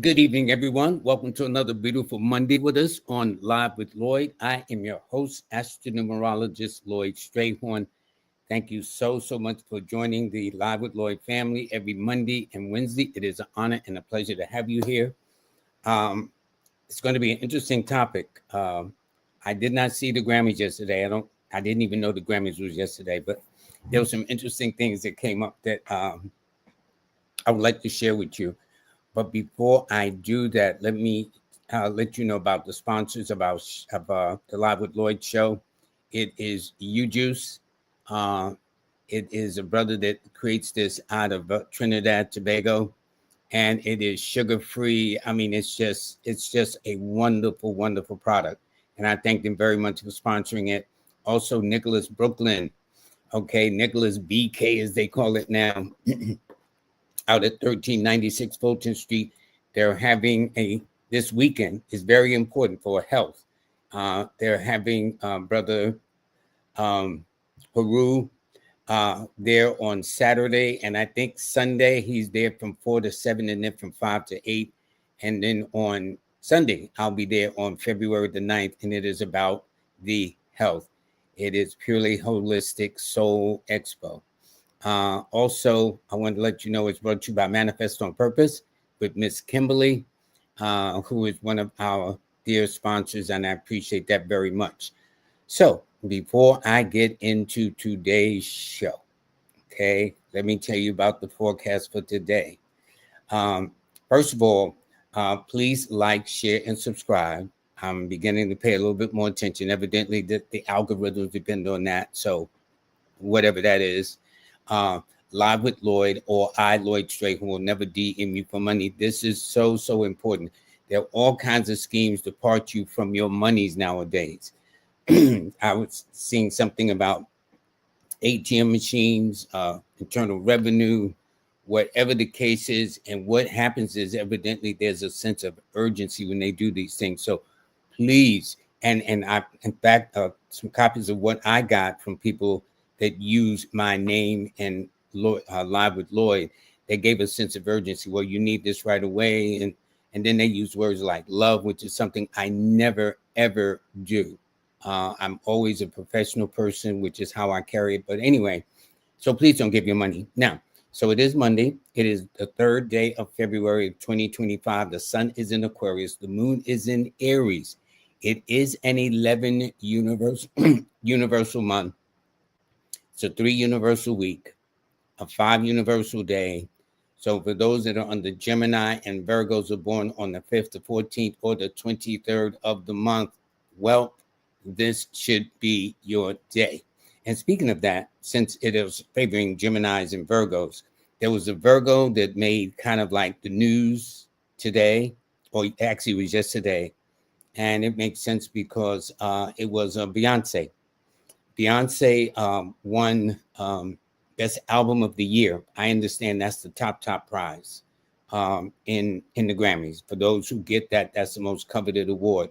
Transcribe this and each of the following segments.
Good evening, everyone. Welcome to another beautiful Monday with us on Live with Lloyd. I am your host, astronumerologist Lloyd Strayhorn. Thank you so much for joining the Live with Lloyd family every Monday and Wednesday. It is an honor and a pleasure to have you here. Um, it's going to be an interesting topic. I did not see the Grammys yesterday. I didn't even know the Grammys was yesterday, but there were some interesting things that came up that I would like to share with you. But before I do that, let me let you know about the sponsors of the Live with Lloyd show. It is UJuice. Uh, it is a brother that creates this out of Trinidad, Tobago, and it is sugar free. I mean, it's just a wonderful product, and I thank them very much for sponsoring it. Also, Nicholas Brooklyn, okay, Nicholas BK as they call it now. Out at 1396 Fulton Street. They're having this weekend is very important for health. They're having Brother Haru there on Saturday, and I think Sunday he's there from 4 to 7, and then from 5 to 8. And then on Sunday, I'll be there on February the 9th, and it is about the health. It is purely holistic soul expo. Also, I want to let you know it's brought to you by Manifest on Purpose with Miss Kimberly, who is one of our dear sponsors, and I appreciate that very much. So, before I get into today's show, okay, let me tell you about the forecast for today. First of all, please like, share, and subscribe. I'm beginning to pay a little bit more attention. Evidently, the algorithms depend on that. So, whatever that is. Live with Lloyd or Lloyd Strayhorn will never DM you for money. This is so important. There are all kinds of schemes to part you from your monies nowadays. I was seeing something about ATM machines, internal revenue, whatever the case is. And what happens is evidently there's a sense of urgency when they do these things. So please, and I, in fact, some copies of what I got from people that use my name and Live with Lloyd, they gave a sense of urgency. Well, you need this right away. And then they use words like love, which is something I never, ever do. I'm always a professional person, which is how I carry it. But anyway, so please don't give your money. Now, so it is Monday. It is the 3rd day of February of 2025. The sun is in Aquarius. The moon is in Aries. It is an 11 universal month. It's a 3 universal week, a 5 universal day. So for those that are under Gemini and Virgos are born on the 5th, the 14th, or the 23rd of the month, well, this should be your day. And speaking of that, since it is favoring Geminis and Virgos, there was a Virgo that made kind of like the news today, or actually it was yesterday. And it makes sense because it was Beyonce. Beyonce won Best Album of the Year. I understand that's the top prize in the Grammys. For those who get that, that's the most coveted award.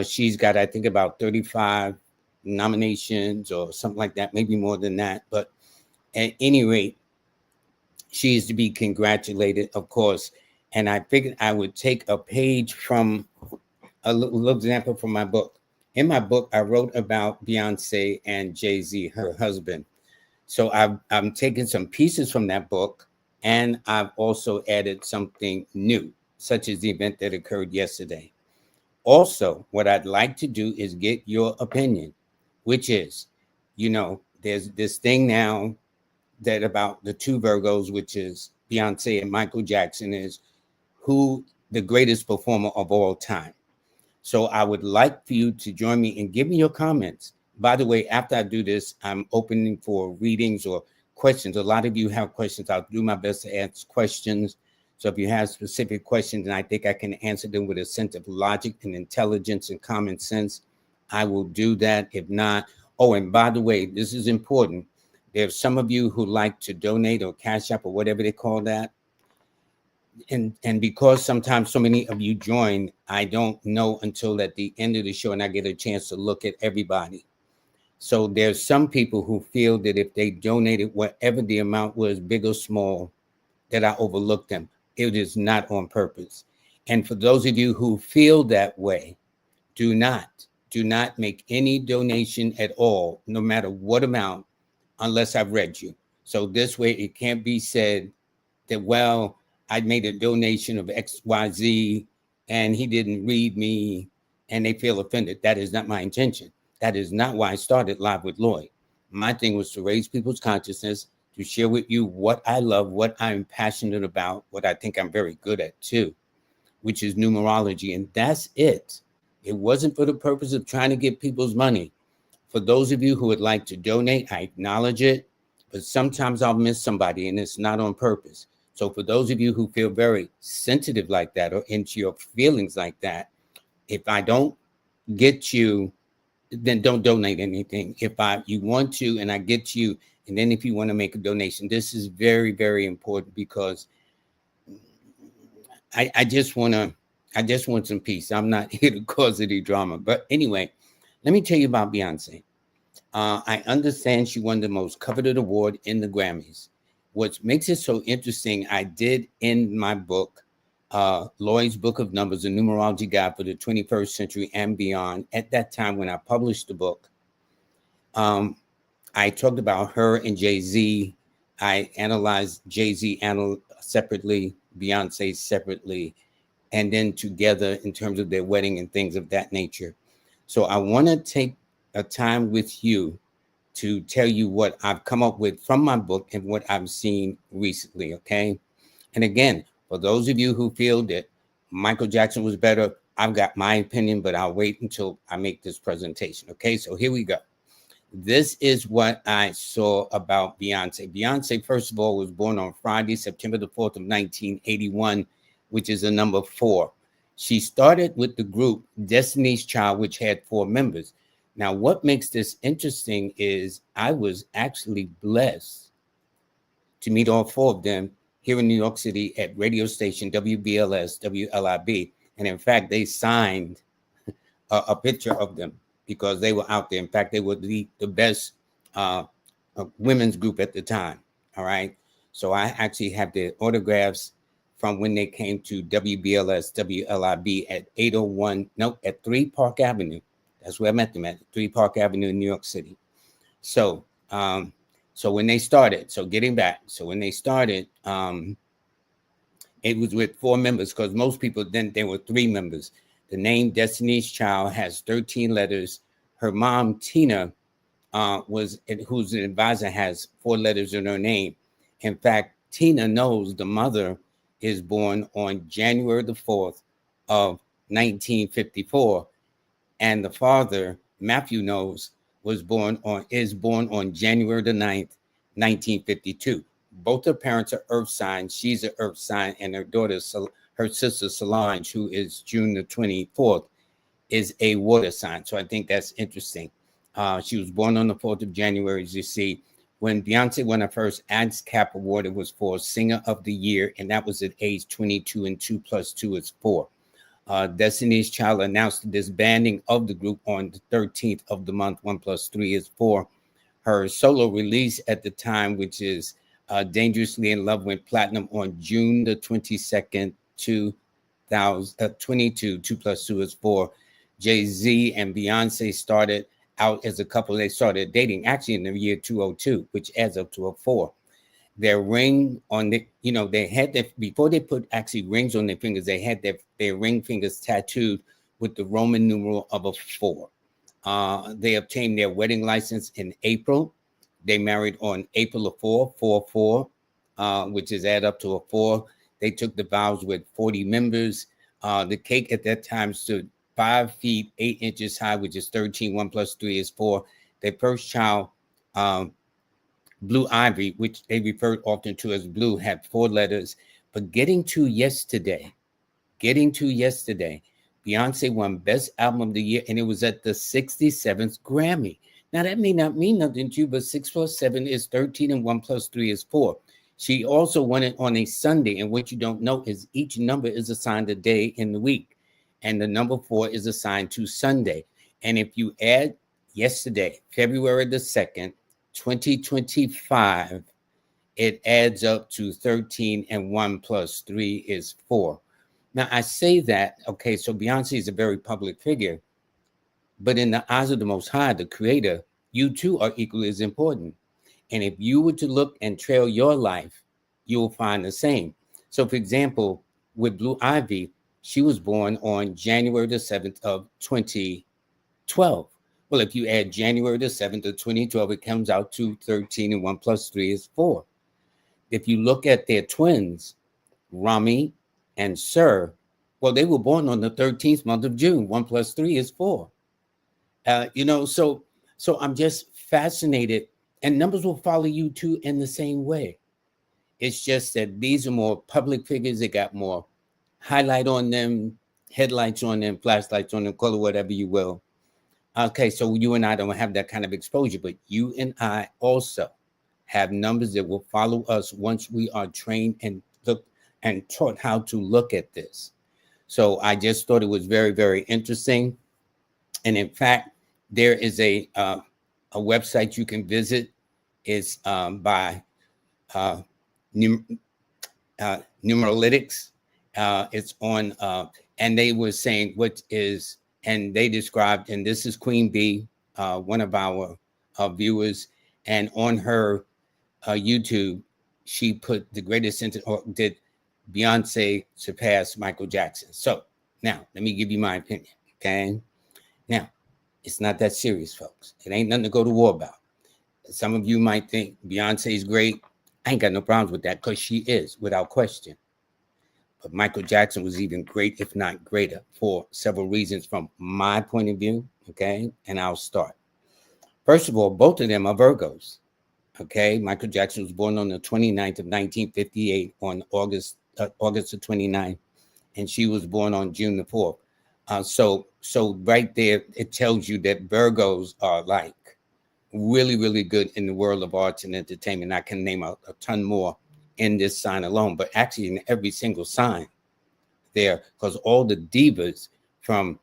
She's got, I think, about 35 nominations or something like that, maybe more than that. But at any rate, she is to be congratulated, of course. And I figured I would take a page from a little example from my book. In my book, I wrote about Beyonce and Jay-Z, her husband. So I'm taking some pieces from that book, and I've also added something new, such as the event that occurred yesterday. Also, what I'd like to do is get your opinion, which is, there's this thing now that about the 2 Virgos, which is Beyonce and Michael Jackson, is who the greatest performer of all time. So I would like for you to join me and give me your comments. By the way, after I do this, I'm opening for readings or questions. A lot of you have questions. I'll do my best to answer questions. So if you have specific questions and I think I can answer them with a sense of logic and intelligence and common sense, I will do that. If not, oh, and by the way, this is important. There's some of you who like to donate or cash up or whatever they call that. And because sometimes so many of you join, I don't know until at the end of the show and I get a chance to look at everybody. So there's some people who feel that if they donated whatever the amount was, big or small, that I overlooked them. It is not on purpose. And for those of you who feel that way, do not make any donation at all, no matter what amount, unless I've read you. So this way it can't be said that, well, I made a donation of XYZ and he didn't read me and they feel offended. That is not my intention. That is not why I started Live with Lloyd. My thing was to raise people's consciousness, to share with you what I love, what I'm passionate about, what I think I'm very good at too, which is numerology. And that's it. It wasn't for the purpose of trying to get people's money. For those of you who would like to donate, I acknowledge it, but sometimes I'll miss somebody and it's not on purpose. So for those of you who feel very sensitive like that or into your feelings like that, if I don't get you, then don't donate anything. If you want to and I get you, and then if you want to make a donation, this is very, very important because I just want some peace. I'm not here to cause any drama. But anyway, let me tell you about Beyonce. I understand she won the most coveted award in the Grammys. What makes it so interesting, I did in my book, Lloyd's Book of Numbers, a numerology guide for the 21st century and beyond. At that time, when I published the book, I talked about her and Jay-Z. I analyzed Jay-Z separately, Beyonce separately, and then together in terms of their wedding and things of that nature. So I want to take a time with you to tell you what I've come up with from my book and what I've seen recently, okay? And again, for those of you who feel that Michael Jackson was better, I've got my opinion, but I'll wait until I make this presentation, okay? So here we go. This is what I saw about Beyonce. Beyonce, first of all, was born on Friday, September the 4th of 1981, which is a number 4. She started with the group Destiny's Child, which had 4 members. Now, what makes this interesting is I was actually blessed to meet all 4 of them here in New York City at radio station WBLS, WLIB. And in fact, they signed a picture of them because they were out there. In fact, they were the best women's group at the time. All right. So I actually have their autographs from when they came to WBLS, WLIB at 3 Park Avenue. That's where I met them at 3 Park Avenue in New York City. So, when they started, when they started, it was with 4 members because most people then there were 3 members. The name Destiny's Child has 13 letters. Her mom, Tina, who's an advisor, has 4 letters in her name. In fact, Tina knows the mother is born on January the 4th of 1954. And the father, Matthew knows, is born on January the 9th, 1952. Both her parents are earth signs. She's an earth sign, and her sister Solange, who is June the 24th, is a water sign. So I think that's interesting. She was born on the 4th of January, as you see. When Beyonce won her first ASCAP award, it was for Singer of the Year, and that was at age 22, and 2 + 2 is 4. Destiny's Child announced the disbanding of the group on the 13th of the month. 1 + 3 is 4. Her solo release at the time, which is Dangerously in Love, went platinum on June the 22nd, 2022. 2 + 2 is 4. Jay-Z and Beyonce started out as a couple. They started dating actually in the year 2002, which adds up to a 4. Their ring on they had that before they put actually rings on their fingers, they had their ring fingers tattooed with the Roman numeral of a 4. They obtained their wedding license in April. They married on April the 4th, 4/4, which is add up to a 4. They took the vows with 40 members. The cake at that time stood 5 feet 8 inches high, which is 13. 1 + 3 is 4. Their first child, Blue Ivy, which they referred often to as Blue, had 4 letters. But getting to yesterday, Beyonce won Best Album of the Year, and it was at the 67th Grammy. Now, that may not mean nothing to you, but 6 + 7 is 13, and 1 + 3 is 4. She also won it on a Sunday, and what you don't know is each number is assigned a day in the week, and the number 4 is assigned to Sunday. And if you add yesterday, February the 2nd, 2025, it adds up to 13, and 1 plus 3 is 4. Now, I say that, okay, so Beyonce is a very public figure, but in the eyes of the Most High, the Creator, you too are equally as important. And if you were to look and trail your life, you will find the same. So, for example, with Blue Ivy, she was born on January the 7th of 2012. Well, if you add January the 7th of 2012, it comes out to 13, and 1 plus 3 is 4. If you look at their twins, Rami and Sir, well, they were born on the 13th month of June. 1 plus 3 is 4. So I'm just fascinated, and numbers will follow you too in the same way. It's just that these are more public figures. They got more highlight on them, headlights on them, flashlights on them, call it whatever you will. Okay, so you and I don't have that kind of exposure, but you and I also have numbers that will follow us once we are trained and look and taught how to look at this. So I just thought it was very, very interesting. And in fact, there is a website you can visit. It's by Numeralytics. It's on, and they were saying what is, and they described, and this is Queen B, one of our viewers, and on her YouTube, she put the greatest sentence, or did Beyonce surpass Michael Jackson? So now, let me give you my opinion, okay? Now, it's not that serious, folks. It ain't nothing to go to war about. Some of you might think Beyonce is great. I ain't got no problems with that, because she is, without question. But Michael Jackson was even great, if not greater, for several reasons from my point of view, okay? And I'll start. First of all, both of them are Virgos, okay? Michael Jackson was born on the 29th of 1958 on August the 29th, and she was born on June the 4th. So right there, it tells you that Virgos are like really, really good in the world of arts and entertainment. I can name a ton more in this sign alone, but actually in every single sign there, because all the divas from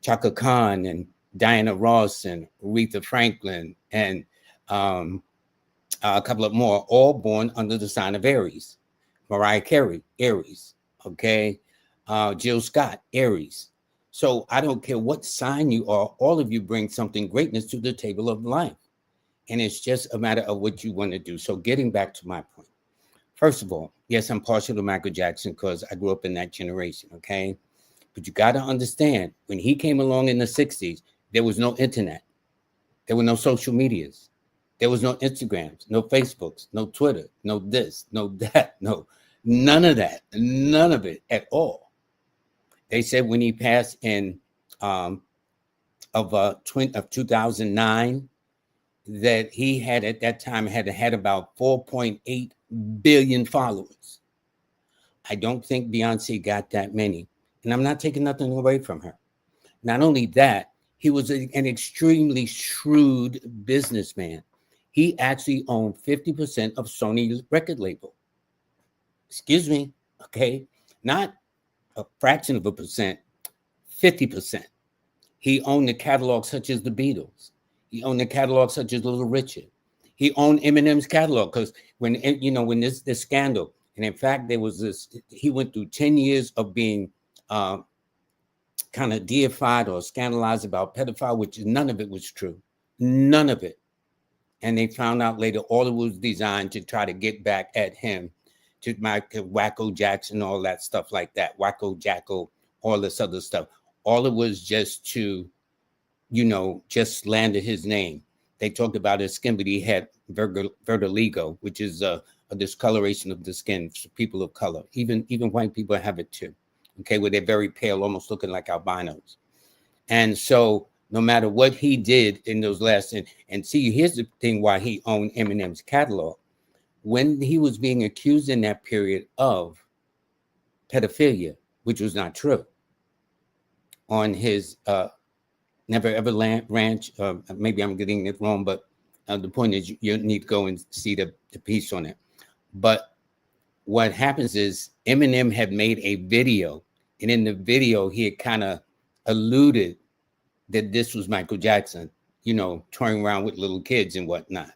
Chaka Khan and Diana Ross and Aretha Franklin and a couple of more, all born under the sign of Aries. Mariah Carey, Aries, okay? Jill Scott, Aries. So I don't care what sign you are, all of you bring something greatness to the table of life. And it's just a matter of what you want to do. So getting back to my point. First of all, yes, I'm partial to Michael Jackson because I grew up in that generation, okay? But you got to understand, when he came along in the 60s, there was no internet. There were no social medias. There was no Instagrams, no Facebooks, no Twitter, no this, no that, no, none of that, none of it at all. They said when he passed in of 2009, that he had at that time had about 4.8 billion followers. I don't think Beyonce got that many. And I'm not taking nothing away from her. Not only that, he was an extremely shrewd businessman. He actually owned 50% of Sony's record label. Excuse me, okay? Not a fraction of a percent, 50%. He owned the catalog such as the Beatles. He owned the catalog such as Little Richard. He owned Eminem's catalog because when this scandal, and in fact, there was this, he went through 10 years of being kind of deified or scandalized about pedophile, which none of it was true. None of it. And they found out later all it was designed to try to get back at him, to Wacko Jackson, all that stuff like that. Wacko Jacko, all this other stuff. All it was just to, just slander his name. They talked about his skin, but he had vertigo, which is a discoloration of the skin for people of color. Even white people have it too. Okay, where they're very pale, almost looking like albinos. And so no matter what he did in those last, and see, here's the thing why he owned Eminem's catalog. When he was being accused in that period of pedophilia, which was not true, on his Never Ever Land Ranch, maybe I'm getting it wrong, but the point is you need to go and see the piece on it. But what happens is Eminem had made a video, and in the video, he had kind of alluded that this was Michael Jackson, touring around with little kids and whatnot.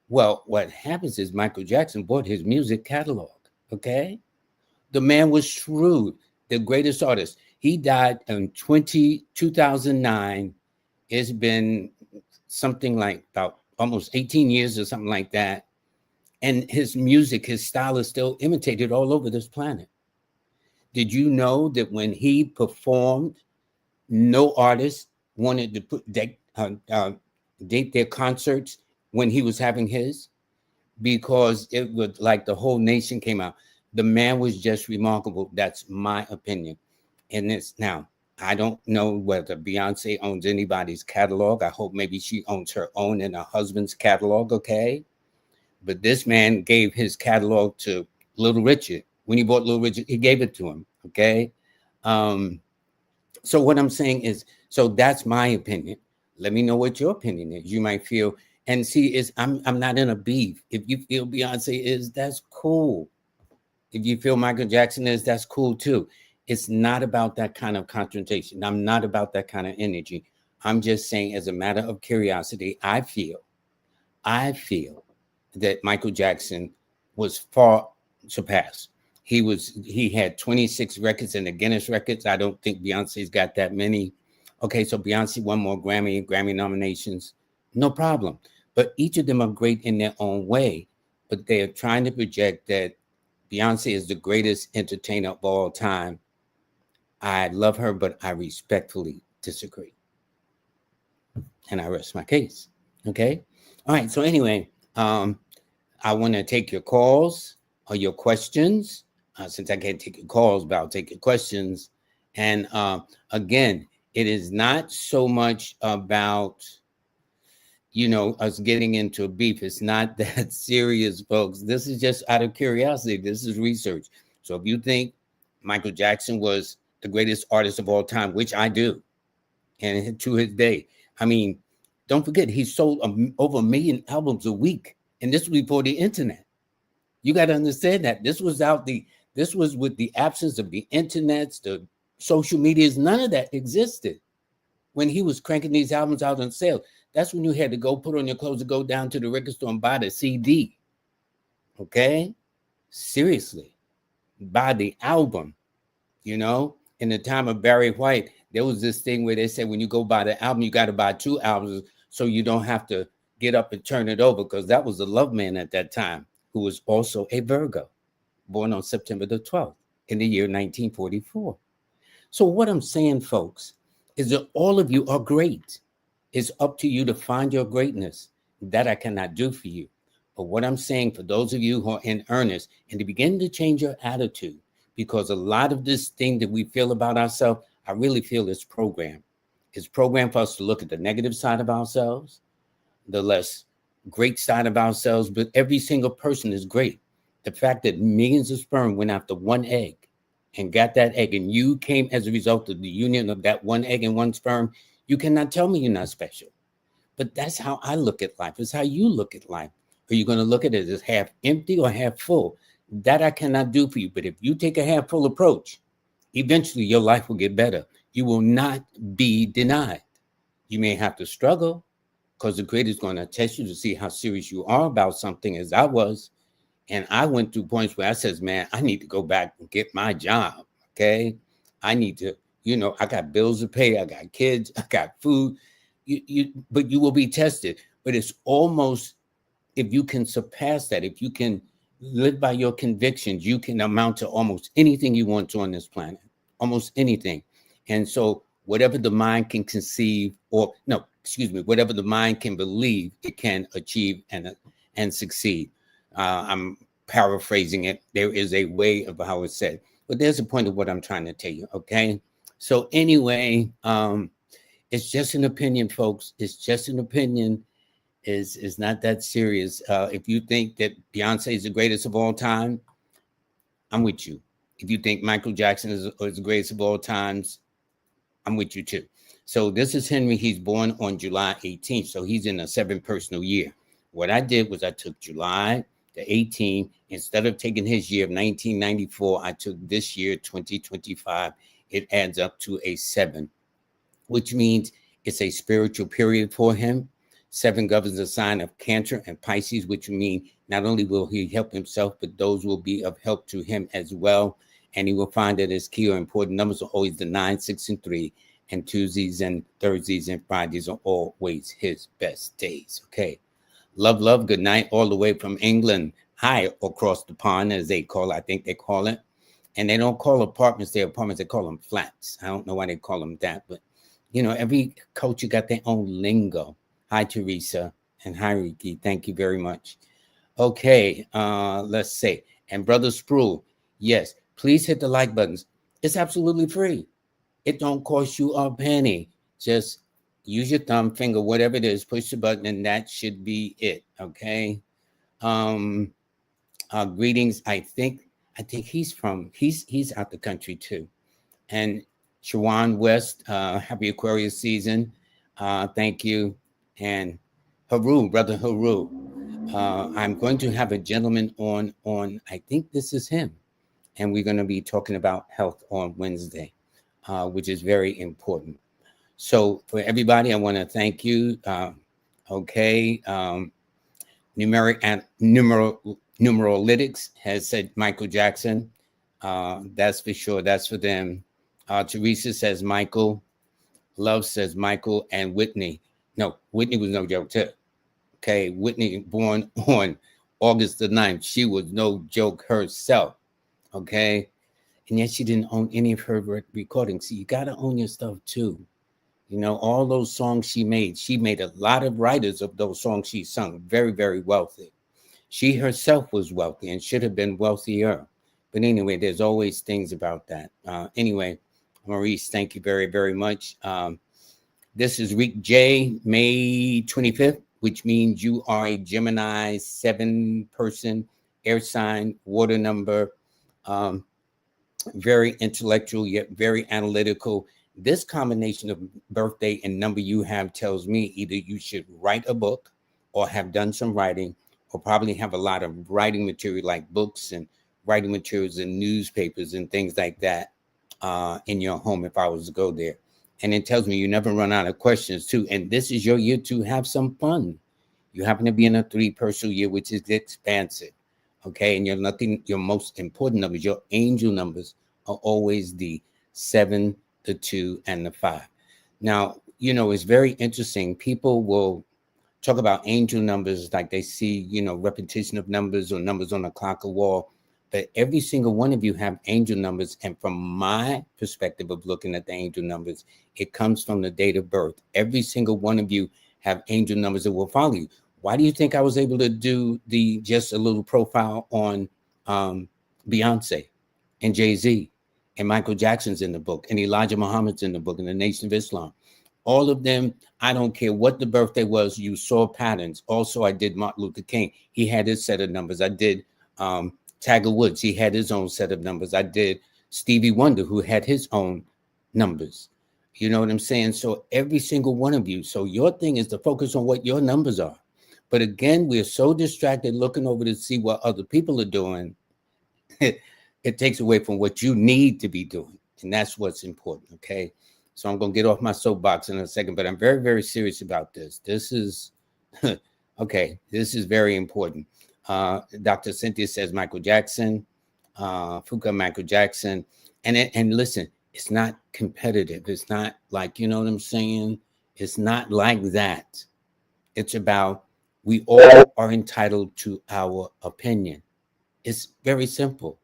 Well, what happens is Michael Jackson bought his music catalog. Okay. The man was shrewd, the greatest artist. He died in 2009. It's been something like about almost 18 years or something like that. And his music, his style is still imitated all over this planet. Did you know that when he performed, no artist wanted to date their concerts when he was having his? Because it was like the whole nation came out. The man was just remarkable. That's my opinion. And it's now, I don't know whether Beyonce owns anybody's catalog. I hope maybe she owns her own and her husband's catalog, okay? But this man gave his catalog to Little Richard. When he bought Little Richard, he gave it to him, okay? So what I'm saying is, so that's my opinion. Let me know what your opinion is. You might feel, and see, is I'm not in a beef. If you feel Beyonce is, that's cool. If you feel Michael Jackson is, that's cool too. It's not about that kind of confrontation. I'm not about that kind of energy. I'm just saying, as a matter of curiosity, I feel that Michael Jackson was far surpassed. He had 26 records in the Guinness records. I don't think Beyonce's got that many. Okay, so Beyonce won more Grammy nominations. No problem. But each of them are great in their own way. But they're trying to project that Beyonce is the greatest entertainer of all time. I love her, but I respectfully disagree. And I rest my case. Okay? All right. So anyway, I want to take your calls or your questions. Since I can't take your calls, but I'll take your questions. And again, it is not so much about, us getting into a beef. It's not that serious, folks. This is just out of curiosity. This is research. So if you think Michael Jackson was the greatest artist of all time, which I do, and to his day, I mean, don't forget, he sold over 1 million albums a week. And this was before the internet. You got to understand that this was with the absence of the internets, the social medias, none of that existed when he was cranking these albums out on sale. That's when you had to go put on your clothes and go down to the record store and buy the CD. Okay? Seriously. Buy the album. In the time of Barry White, there was this thing where they said when you go buy the album, you got to buy 2 albums so you don't have to get up and turn it over, because that was the Love Man at that time, who was also a Virgo, born on September the 12th in the year 1944. So what I'm saying, folks, is that all of you are great. It's up to you to find your greatness. That I cannot do for you. But what I'm saying, for those of you who are in earnest and to begin to change your attitude, because a lot of this thing that we feel about ourselves, I really feel it's programmed. It's programmed for us to look at the negative side of ourselves, the less great side of ourselves, but every single person is great. The fact that millions of sperm went after one egg and got that egg, and you came as a result of the union of that one egg and one sperm, you cannot tell me you're not special. But that's how I look at life. It's how you look at life. Are you going to look at it as half empty or half full? That I cannot do for you. But if you take a half full approach, eventually your life will get better. You will not be denied. You may have to struggle, because the Creator is going to test you to see how serious you are about something, as I was. And I went through points where I says, man, I need to go back and get my job. Okay. I need to, I got bills to pay. I got kids. I got food. But you will be tested. But it's almost, if you can surpass that, if you can live by your convictions, you can amount to almost anything you want to on this planet, almost anything. And so whatever the mind can conceive, whatever the mind can believe, it can achieve and succeed. I'm paraphrasing it. There is a way of how it's said, but there's a point of what I'm trying to tell you. Okay. So anyway, it's just an opinion, folks. It's just an opinion. Is not that serious. If you think that Beyonce is the greatest of all time, I'm with you. If you think Michael Jackson is the greatest of all times, I'm with you too. So this is Henry. He's born on July 18th. So he's in a 7 personal year. What I did was I took July the 18th. Instead of taking his year of 1994, I took this year, 2025. It adds up to a 7, which means it's a spiritual period for him. 7 governs the sign of Cancer and Pisces, which mean not only will he help himself, but those will be of help to him as well. And he will find that his key or important numbers are always the 9, 6, and 3. And Tuesdays and Thursdays and Fridays are always his best days. Okay. Love, love, good night, all the way from England. Hi, across the pond, as they call it. I think they call it. And they don't call apartments their apartments. They call them flats. I don't know why they call them that. But, you know, every culture got their own lingo. Hi, Teresa. And hi, Ricky. Thank you very much. Okay, let's say. And Brother Sproul, yes, please hit the like buttons. It's absolutely free. It don't cost you a penny. Just use your thumb, finger, whatever it is, push the button, and that should be it. Okay. Greetings. I think he's out the country too. And Shawan West, happy Aquarius season. Thank you. And Haru, Brother Haru. I'm going to have a gentleman on, I think this is him. And we're going to be talking about health on Wednesday. Which is very important. So for everybody, I want to thank you. Numeralytics has said Michael Jackson. That's for sure. That's for them. Teresa says Michael. Love says Michael. And Whitney. No, Whitney was no joke too. Okay, Whitney born on August the 9th. She was no joke herself. Okay. And yet she didn't own any of her recordings. So you got to own your stuff too. You know, all those songs she made a lot of writers of those songs she sung, very, very wealthy. She herself was wealthy and should have been wealthier. But anyway, there's always things about that. Anyway, Maurice, thank you very, very much. This is week J, May 25th, which means you are a Gemini 7-person air sign, water number. Very intellectual, yet very analytical. This combination of birthday and number you have tells me either you should write a book or have done some writing or probably have a lot of writing material like books and writing materials in newspapers and things like that in your home if I was to go there. And it tells me you never run out of questions too. And this is your year to have some fun. You happen to be in a 3-person year, which is expansive. Okay, and your most important numbers, your angel numbers are always the 7, the 2, and the 5. Now, you know, it's very interesting. People will talk about angel numbers like they see, you know, repetition of numbers or numbers on a clock or wall. But every single one of you have angel numbers. And from my perspective of looking at the angel numbers, it comes from the date of birth. Every single one of you have angel numbers that will follow you. Why do you think I was able to do just a little profile on Beyonce and Jay-Z and Michael Jackson's in the book and Elijah Muhammad's in the book and the Nation of Islam? All of them, I don't care what the birthday was, you saw patterns. Also, I did Martin Luther King. He had his set of numbers. I did Tiger Woods. He had his own set of numbers. I did Stevie Wonder, who had his own numbers. You know what I'm saying? So every single one of you. So your thing is to focus on what your numbers are. But again, we're so distracted looking over to see what other people are doing. It takes away from what you need to be doing. And that's what's important. Okay. So I'm going to get off my soapbox in a second, but I'm very, very serious about this. This is, okay, this is very important. Dr. Cynthia says Michael Jackson, Fuka Michael Jackson. And listen, it's not competitive. It's not like, you know what I'm saying? It's not like that. It's about, we all are entitled to our opinion. It's very simple.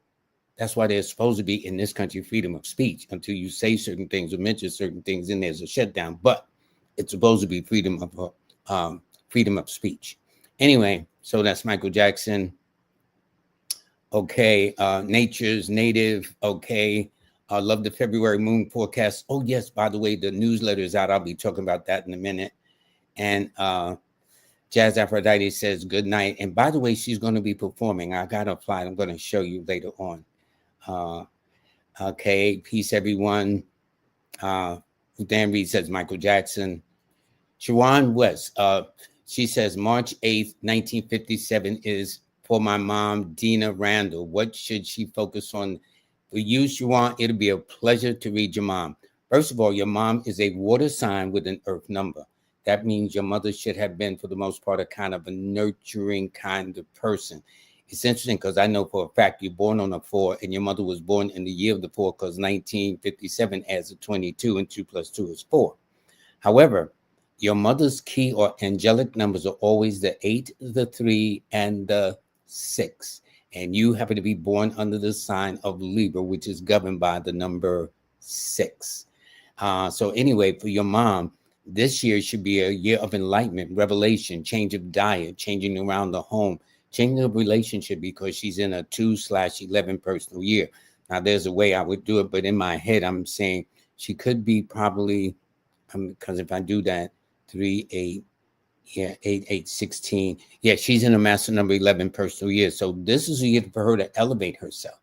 That's why there's supposed to be in this country freedom of speech until you say certain things or mention certain things, and there's a shutdown. But it's supposed to be freedom of speech. Anyway, so that's Michael Jackson. Okay, Nature's Native. Okay, I love the February moon forecast. Oh yes, by the way, the newsletter is out. I'll be talking about that in a minute. And Jazz Aphrodite says good night. And by the way, she's going to be performing. I got a flight. I'm going to show you later on. Okay, peace everyone. Dan Reed says Michael Jackson. Shawan West, she says March 8th, 1957 is for my mom, Dina Randall. What should she focus on? For you, Shawan, it'll be a pleasure to read your mom. First of all, your mom is a water sign with an earth number. that means your mother should have been, for the most part, a kind of a nurturing kind of person. It's interesting because I know for a fact you're born on a 4 and your mother was born in the year of the 4 because 1957 adds a 22 and 2 plus 2 is 4. However, your mother's key or angelic numbers are always the 8, the 3, and the 6. And you happen to be born under the sign of Libra, which is governed by the number 6. So anyway, for your mom, this year should be a year of enlightenment, revelation, change of diet, changing around the home, changing the relationship, because she's in a 2/11 personal year. Now, there's a way I would do it, but in my head, I'm saying she could be probably, because if I do that, 3, 8, yeah, 8, 8, 16. Yeah, she's in a master number 11 personal year. So this is a year for her to elevate herself,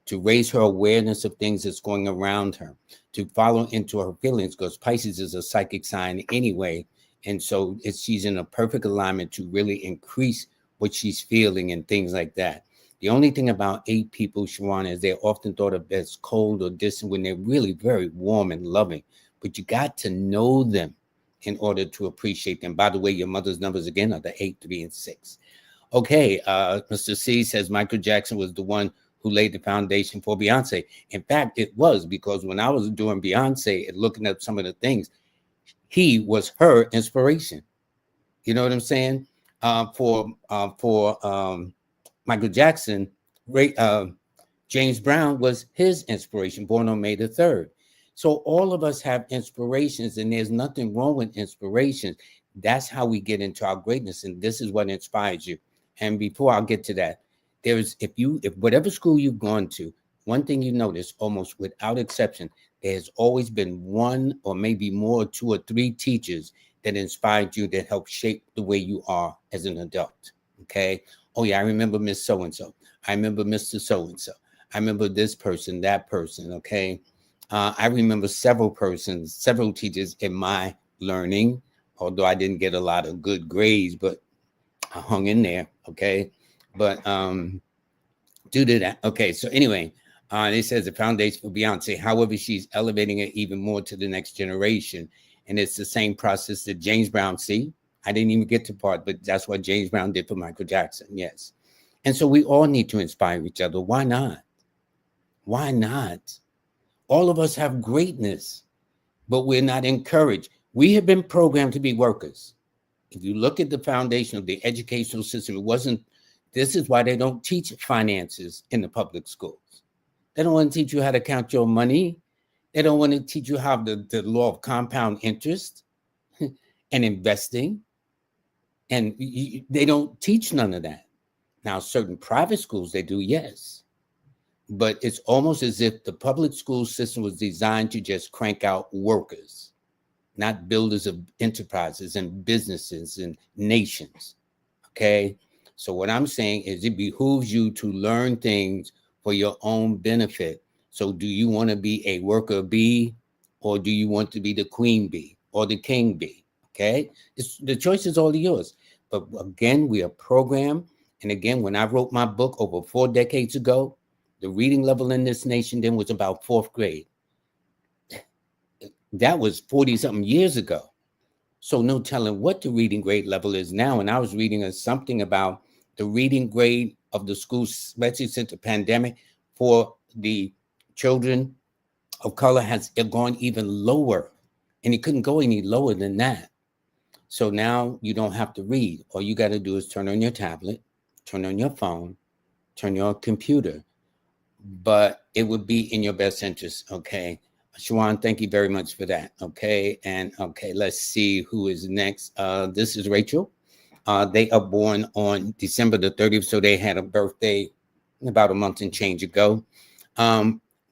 to raise her awareness of things that's going around her, to follow into her feelings, because Pisces is a psychic sign anyway. And so she's in a perfect alignment to really increase what she's feeling and things like that. The only thing about 8 people, Sharon, is they're often thought of as cold or distant when they're really very warm and loving. But you got to know them in order to appreciate them. By the way, your mother's numbers again are the 8, 3, and 6. Okay, Mr. C says Michael Jackson was the one who laid the foundation for Beyonce. In fact, it was, because when I was doing Beyonce and looking up some of the things, he was her inspiration. You know what I'm saying? For Michael Jackson, James Brown was his inspiration, born on May the 3rd. So all of us have inspirations, and there's nothing wrong with inspirations. That's how we get into our greatness, and this is what inspires you. And before I get to that, if whatever school you've gone to, one thing you notice almost without exception, there's always been one or maybe more, 2 or 3 teachers that inspired you, that helped shape the way you are as an adult. Okay. Oh yeah, I remember Miss So-and-so. I remember Mr. So-and-so. I remember this person, that person. Okay. I remember several teachers in my learning, although I didn't get a lot of good grades, but I hung in there. Okay. But due to that. Okay. So anyway, it says the foundation for Beyonce. However, she's elevating it even more to the next generation. And it's the same process that James Brown, see, I didn't even get to part, but that's what James Brown did for Michael Jackson. Yes. And so we all need to inspire each other. Why not? Why not? All of us have greatness, but we're not encouraged. We have been programmed to be workers. If you look at the foundation of the educational system, this is why they don't teach finances in the public schools. They don't want to teach you how to count your money. They don't want to teach you how the law of compound interest and investing. And they don't teach none of that. Now, certain private schools, they do, yes. But it's almost as if the public school system was designed to just crank out workers, not builders of enterprises and businesses and nations. Okay. So what I'm saying is it behooves you to learn things for your own benefit. So do you want to be a worker bee, or do you want to be the queen bee or the king bee? Okay. The choice is all yours. But again, we are programmed. And again, when I wrote my book over 4 decades ago, the reading level in this nation then was about 4th grade. That was 40 something years ago. So no telling what the reading grade level is now. And I was reading something about the reading grade of the schools, especially since the pandemic, for the children of color has gone even lower. And it couldn't go any lower than that. So now you don't have to read. All you got to do is turn on your tablet, turn on your phone, turn your computer. But it would be in your best interest. Okay. Shawan, thank you very much for that. Okay. And okay, let's see who is next. This is Rachel. They are born on December the 30th. So they had a birthday about a month and change ago.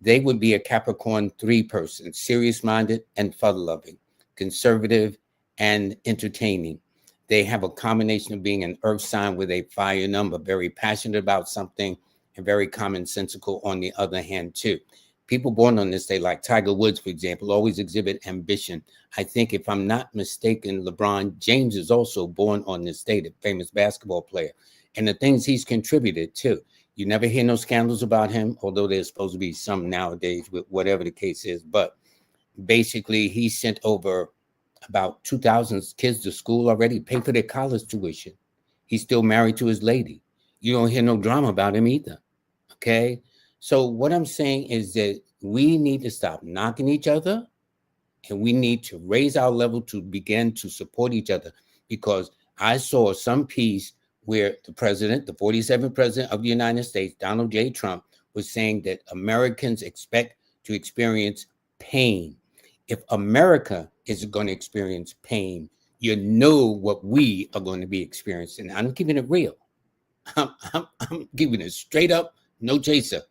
They would be a Capricorn 3 person, serious-minded and fun-loving, conservative and entertaining. They have a combination of being an earth sign with a fire number, very passionate about something, and very commonsensical on the other hand, too. People born on this day, like Tiger Woods, for example, always exhibit ambition. I think, if I'm not mistaken, LeBron James is also born on this day, the famous basketball player, and the things he's contributed to. You never hear no scandals about him, although there's supposed to be some nowadays with whatever the case is. But basically, he sent over about 2,000 kids to school already, pay for their college tuition. He's still married to his lady. You don't hear no drama about him either. Okay. So what I'm saying is that we need to stop knocking each other, and we need to raise our level to begin to support each other, because I saw some piece where the president, the 47th president of the United States, Donald J. Trump, was saying that Americans expect to experience pain. If America is going to experience pain, you know what we are going to be experiencing. I'm keeping it real. I'm giving it straight up, no chaser.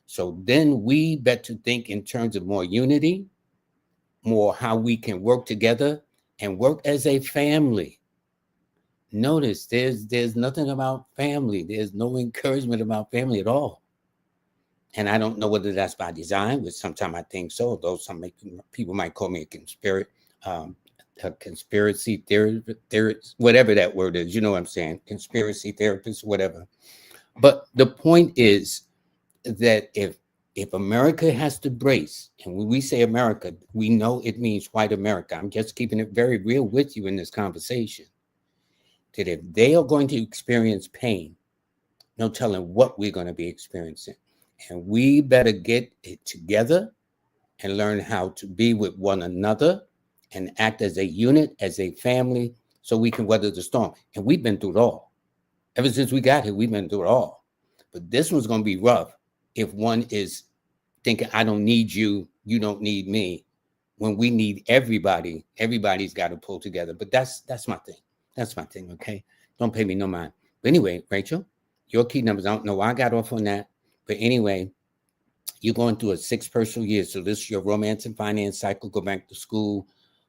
So then we better think in terms of more unity, more how we can work together and work as a family. Notice there's nothing about family. There's no encouragement about family at all. And I don't know whether that's by design, but sometimes I think so. Though some people might call me a conspiracy theorist, whatever that word is. You know what I'm saying? Conspiracy therapist, whatever. But the point is that if America has to brace, and when we say America, we know it means white America. I'm just keeping it very real with you in this conversation. That if they are going to experience pain, no telling what we're going to be experiencing. And we better get it together and learn how to be with one another and act as a unit, as a family, so we can weather the storm. And we've been through it all. Ever since we got here, we've been through it all. But this one's going to be rough if one is thinking, I don't need you, you don't need me. When we need everybody, everybody's got to pull together. But that's my thing. That's my thing, okay? Don't pay me no mind. But anyway, Rachel, your key numbers, I don't know why I got off on that. But anyway, you're going through a 6 personal year. So this is your romance and finance cycle. Go back to school,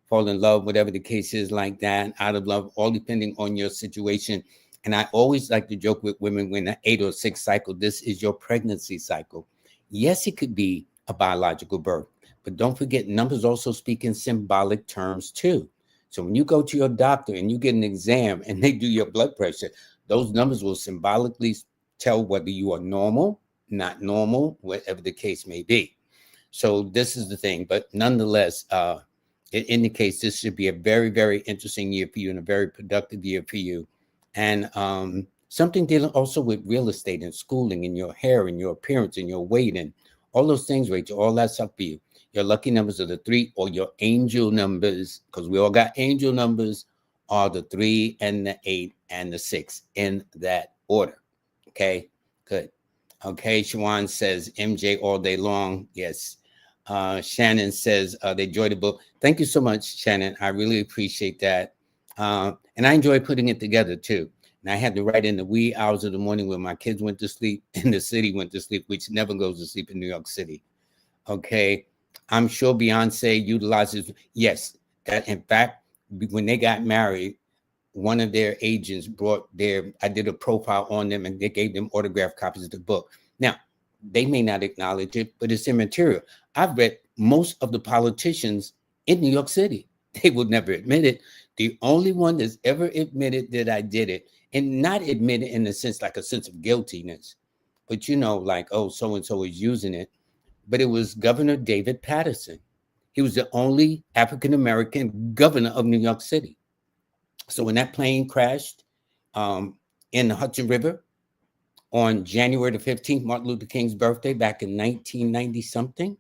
fall in love, whatever the case is like that, out of love, all depending on your situation. And I always like to joke with women when the 8 or 6 cycle, this is your pregnancy cycle. Yes, it could be a biological birth, but don't forget numbers also speak in symbolic terms too. So when you go to your doctor and you get an exam and they do your blood pressure, those numbers will symbolically tell whether you are normal, not normal, whatever the case may be. So this is the thing, but nonetheless, it indicates this should be a very, very interesting year for you and a very productive year for you. And something dealing also with real estate and schooling and your hair and your appearance and your weight and all those things, Rachel, all that's up for you. Your lucky numbers are the 3, or your angel numbers, because we all got angel numbers, are the 3 and the 8 and the 6 in that order. Okay, good. Okay, Shawan says MJ all day long. Yes. Shannon says they enjoy the book. Thank you so much, Shannon. I really appreciate that. And I enjoy putting it together too. And I had to write in the wee hours of the morning when my kids went to sleep and the city went to sleep, which never goes to sleep in New York City. Okay. I'm sure Beyonce utilizes, yes, that in fact, when they got married, one of their agents I did a profile on them and they gave them autographed copies of the book. Now, they may not acknowledge it, but it's immaterial. I've read most of the politicians in New York City. They would never admit it. The only one that's ever admitted that I did it, and not admit it in a sense, like a sense of guiltiness, but like, oh, so-and-so is using it. But it was Governor David Paterson. He was the only African-American governor of New York City. So when that plane crashed in the Hudson River on January the 15th, Martin Luther King's birthday back in 1990 something,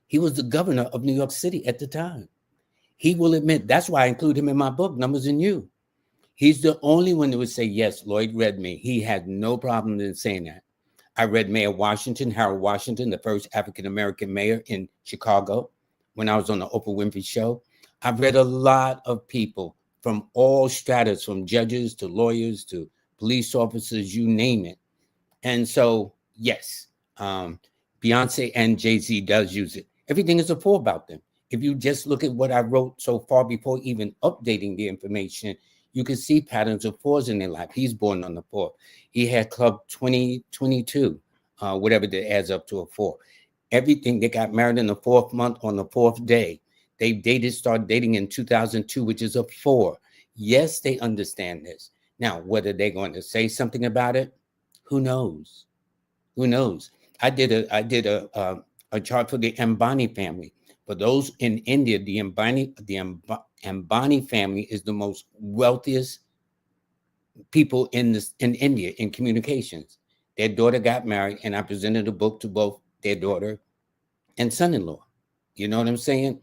he was the governor of New York City at the time. He will admit, that's why I include him in my book, Numbers and You. He's the only one that would say, yes, Lloyd read me. He had no problem in saying that. I read Mayor Washington, Harold Washington, the first African-American mayor in Chicago, when I was on the Oprah Winfrey Show. I've read a lot of people from all stratas, from judges to lawyers to police officers, you name it. And so, yes, Beyonce and Jay-Z does use it. Everything is a 4 about them. If you just look at what I wrote so far before even updating the information, you can see patterns of 4s in their life. He's born on the 4th. He had Club 2022, whatever that adds up to a 4. Everything, they got married in the 4th month on the 4th day. They started dating in 2002, which is a 4. Yes, they understand this. Now, whether they're going to say something about it, who knows? Who knows? I did a chart for the Ambani family. For those in India, the And Bani family is the most wealthiest people in India in communications. Their daughter got married, and I presented a book to both their daughter and son-in-law. You know what I'm saying?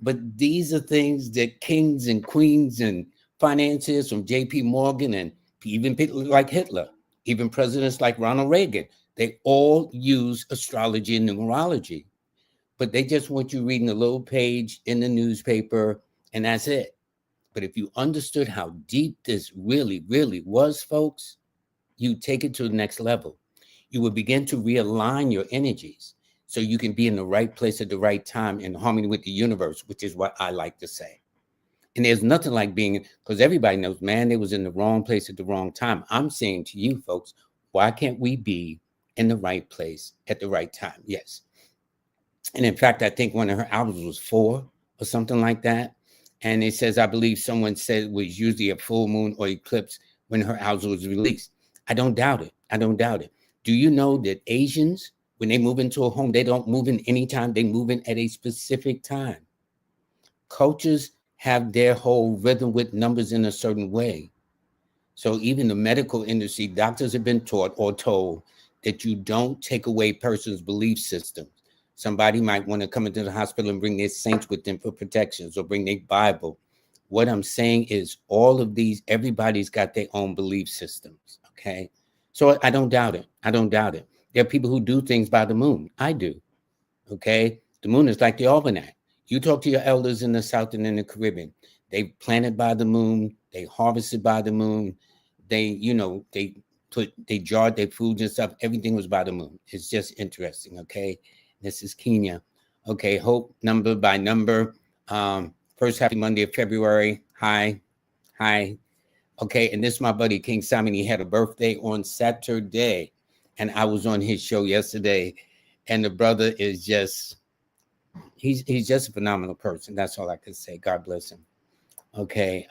But these are things that kings and queens and financiers from J.P. Morgan and even people like Hitler, even presidents like Ronald Reagan, they all use astrology and numerology. But they just want you reading a little page in the newspaper, and that's it. But if you understood how deep this really, really was, folks, you take it to the next level. You will begin to realign your energies so you can be in the right place at the right time in harmony with the universe, which is what I like to say. And there's nothing like being, because everybody knows, man, they was in the wrong place at the wrong time. I'm saying to you folks, why can't we be in the right place at the right time? Yes. And in fact, I think one of her albums was 4 or something like that. And it says, I believe someone said it was usually a full moon or eclipse when her album was released. I don't doubt it. I don't doubt it. Do you know that Asians, when they move into a home, they don't move in any time. They move in at a specific time. Cultures have their whole rhythm with numbers in a certain way. So even the medical industry, doctors have been taught or told that you don't take away person's belief systems. Somebody might want to come into the hospital and bring their saints with them for protections or bring their Bible. What I'm saying is all of these, everybody's got their own belief systems, okay? So I don't doubt it. I don't doubt it. There are people who do things by the moon. I do, okay? The moon is like the almanac. You talk to your elders in the South and in the Caribbean. They planted by the moon. They harvested by the moon. They jarred their foods and stuff. Everything was by the moon. It's just interesting, okay? This is Kenya. Okay, hope number by number. First happy Monday of February. Hi. Okay, and this is my buddy King Simon. He had a birthday on Saturday, and I was on his show yesterday. And the brother is just, he's just a phenomenal person. That's all I can say. God bless him. Okay.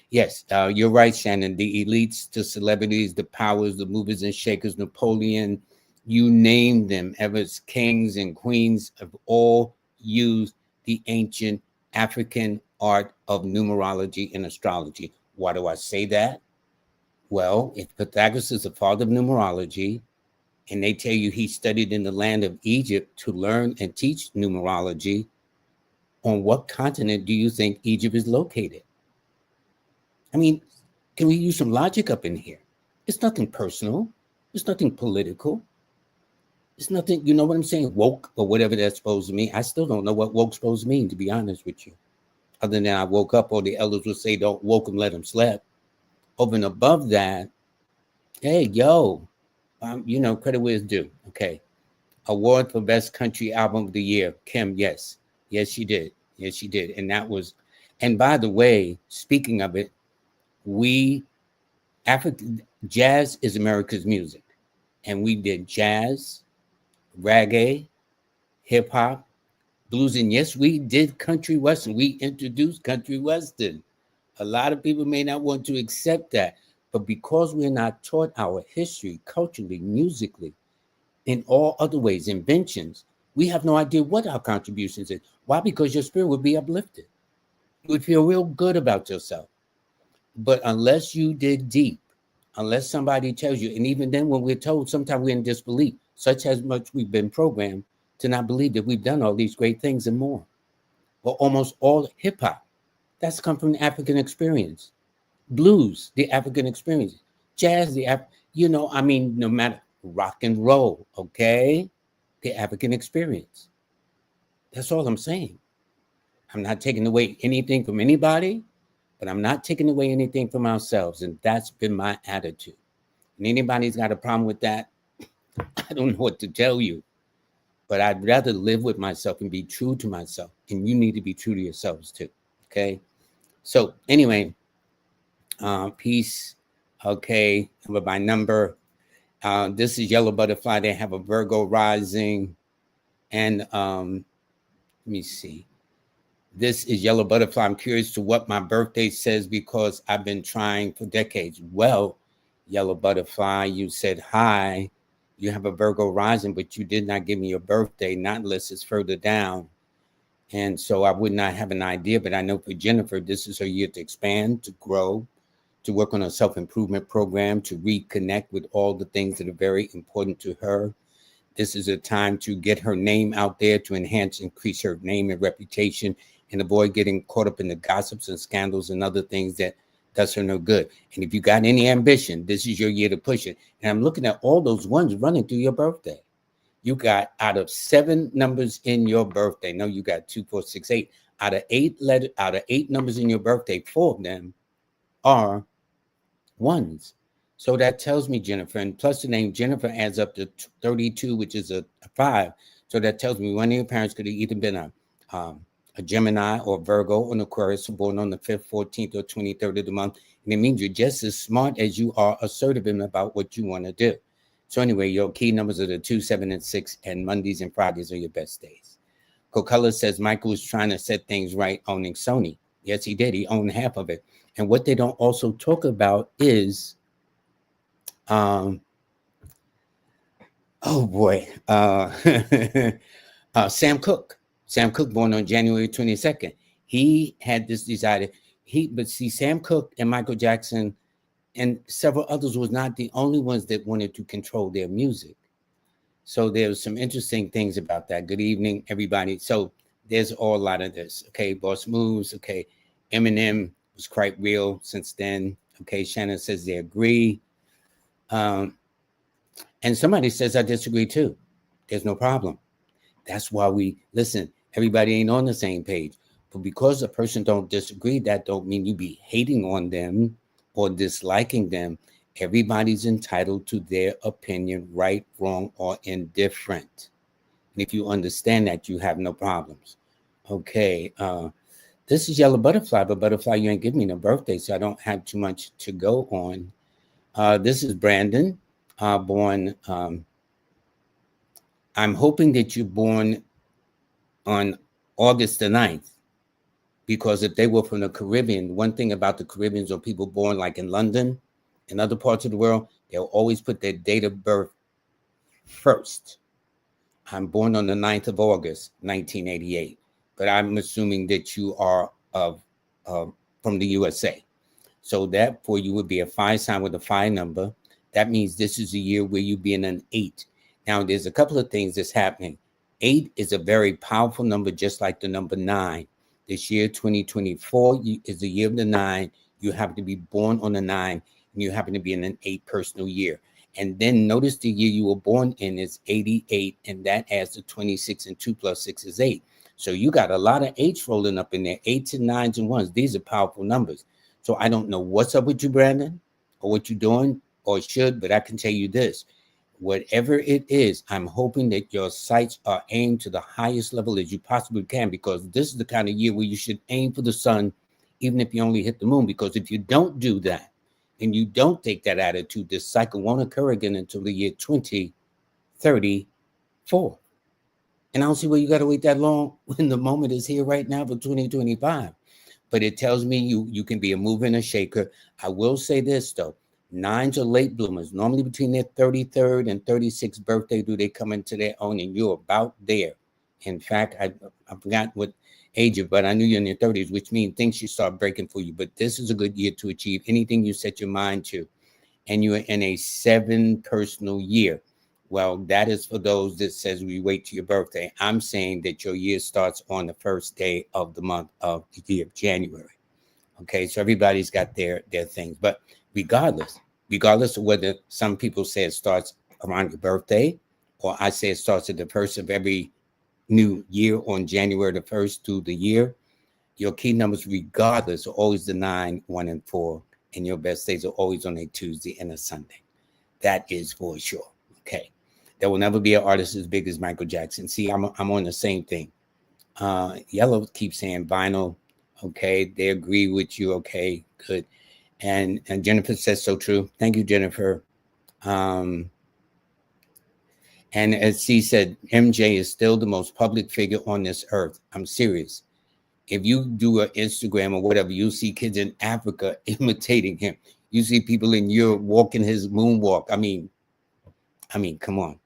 Yes, you're right, Shannon. The elites, the celebrities, the powers, the movers and shakers, Napoleon, you name them, ever kings and queens have all used the ancient African art of numerology and astrology. Why do I say that? Well, if Pythagoras is the father of numerology, and they tell you he studied in the land of Egypt to learn and teach numerology, on what continent do you think Egypt is located? I mean, can we use some logic up in here? It's nothing personal. It's nothing political. It's nothing, you know what I'm saying? Woke or whatever that's supposed to mean. I still don't know what woke's supposed to mean, to be honest with you. Other than I woke up, or the elders would say, don't woke them, let them sleep. Over and above that, hey, yo, credit where it's due. Okay. Award for Best Country Album of the Year. Kim, yes. Yes, she did. Yes, she did. And that was, and by the way, speaking of it, jazz is America's music. And we did jazz, reggae, hip hop, blues. And yes, we did country western. We introduced country western. A lot of people may not want to accept that. But because we're not taught our history, culturally, musically, in all other ways, inventions, we have no idea what our contributions is. Why? Because your spirit would be uplifted. You would feel real good about yourself. But unless you dig deep, unless somebody tells you, and even then when we're told, sometimes we're in disbelief, such as much we've been programmed to not believe that we've done all these great things and more. Well, almost all hip hop, that's come from the African experience. Blues, the African experience. Jazz, no matter rock and roll, okay? The African experience. That's all I'm saying. I'm not taking away anything from anybody, but I'm not taking away anything from ourselves. And that's been my attitude. And anybody's got a problem with that, I don't know what to tell you. But I'd rather live with myself and be true to myself. And you need to be true to yourselves too. Okay. So anyway, peace. Okay. Number by number. This is Yellow Butterfly. They have a Virgo rising. And let me see. This is Yellow Butterfly. I'm curious to what my birthday says because I've been trying for decades. Well, Yellow Butterfly, you said hi. You have a Virgo rising, but you did not give me your birthday, not unless it's further down. And so I would not have an idea, but I know for Jennifer, this is her year to expand, to grow, to work on a self-improvement program, to reconnect with all the things that are very important to her. This is a time to get her name out there, to enhance, increase her name and reputation, and avoid getting caught up in the gossips and scandals and other things that does her no good. And if you got any ambition, this is your year to push it. And I'm looking at all those ones running through your birthday. You got out of 7 numbers in your birthday. No, you got 2, 4, 6, 8. Out of 8 numbers in your birthday, 4 of them are ones. So that tells me, Jennifer, and plus the name Jennifer adds up to 32, which is a 5. So that tells me one of your parents could have either been a Gemini or Virgo or an Aquarius, born on the 5th, 14th, or 23rd of the month. And it means you're just as smart as you are assertive about what you want to do. So anyway, your key numbers are the 2, 7, and 6, and Mondays and Fridays are your best days. Cocolor says Michael was trying to set things right owning Sony. Yes, he did. He owned half of it. And what they don't also talk about is, oh boy, Sam Cooke. Sam Cooke, born on January 22nd. He had this decided. But see, Sam Cooke and Michael Jackson and several others was not the only ones that wanted to control their music. So there's some interesting things about that. Good evening, everybody. So there's all a lot of this. Okay, Boss Moves. Okay, Eminem was quite real since then. Okay, Shannon says they agree. And somebody says I disagree too. There's no problem. That's why we listen. Everybody ain't on the same page. But because a person don't disagree, that don't mean you be hating on them or disliking them. Everybody's entitled to their opinion, right, wrong, or indifferent. And if you understand that, you have no problems. Okay. This is Yellow Butterfly, but Butterfly, you ain't giving me no birthday, so I don't have too much to go on. This is Brandon, born. I'm hoping that you're born on August the 9th, because if they were from the Caribbean, one thing about the Caribbeans or people born like in London and other parts of the world, they'll always put their date of birth first. I'm born on the 9th of August, 1988, but I'm assuming that you are from the USA. So that for you would be a 5 sign with a 5 number. That means this is a year where you be in an 8. Now, there's a couple of things that's happening. 8 is a very powerful number, just like the number 9. This year, 2024, is the year of the 9. You happen to be born on the 9, and you happen to be in an 8 personal year. And then notice the year you were born in is 88, and that adds to 26, and 2 plus 6 is 8. So you got a lot of 8s rolling up in there, 8s and 9s and 1s. These are powerful numbers. So I don't know what's up with you, Brandon, or what you're doing, or should, but I can tell you this. Whatever it is, I'm hoping that your sights are aimed to the highest level as you possibly can, because this is the kind of year where you should aim for the sun, even if you only hit the moon. Because if you don't do that, and you don't take that attitude, this cycle won't occur again until the year 2034. And I don't see why you got to wait that long when the moment is here right now for 2025. But it tells me you can be a mover and a shaker. I will say this, though. 9s are late bloomers. Normally between their 33rd and 36th birthday do they come into their own, and you're about there. In fact, I forgot what age but I knew you're in your 30s, which means things should start breaking for you. But this is a good year to achieve anything you set your mind to. And you're in a 7 personal year. Well, that is for those that says we wait to your birthday. I'm saying that your year starts on the first day of the month of the year of January. Okay, so everybody's got their things. But regardless of whether some people say it starts around your birthday, or I say it starts at the first of every new year on January the 1st through the year, your key numbers, regardless, are always the 9, 1, and 4. And your best days are always on a Tuesday and a Sunday. That is for sure. Okay. There will never be an artist as big as Michael Jackson. See, I'm on the same thing. Yellow keeps saying vinyl. Okay. They agree with you. Okay. Good. And Jennifer says so true. Thank you, Jennifer. And as she said, MJ is still the most public figure on this earth. I'm serious. If you do an Instagram or whatever, you'll see kids in Africa imitating him. You see people in Europe walking his moonwalk. I mean, come on.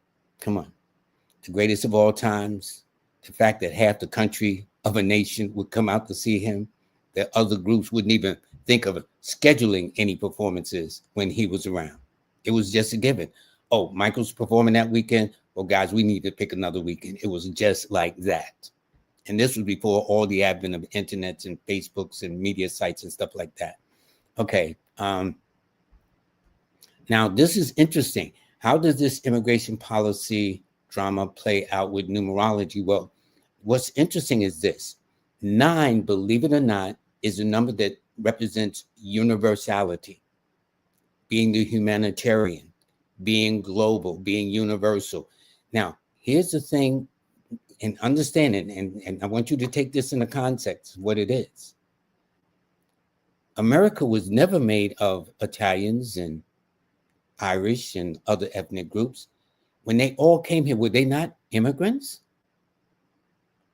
The greatest of all times. The fact that half the country of a nation would come out to see him. The other groups wouldn't even think of scheduling any performances when he was around. It was just a given. Oh, Michael's performing that weekend. Well, guys, we need to pick another weekend. It was just like that. And this was before all the advent of internets and Facebooks and media sites and stuff like that. Okay. Now, this is interesting. How does this immigration policy drama play out with numerology? Well, what's interesting is this. 9, believe it or not, is a number that represents universality, being the humanitarian, being global, being universal. Now, here's the thing, and understanding, and I want you to take this in the context of what it is. America was never made of Italians and Irish and other ethnic groups. When they all came here, were they not immigrants?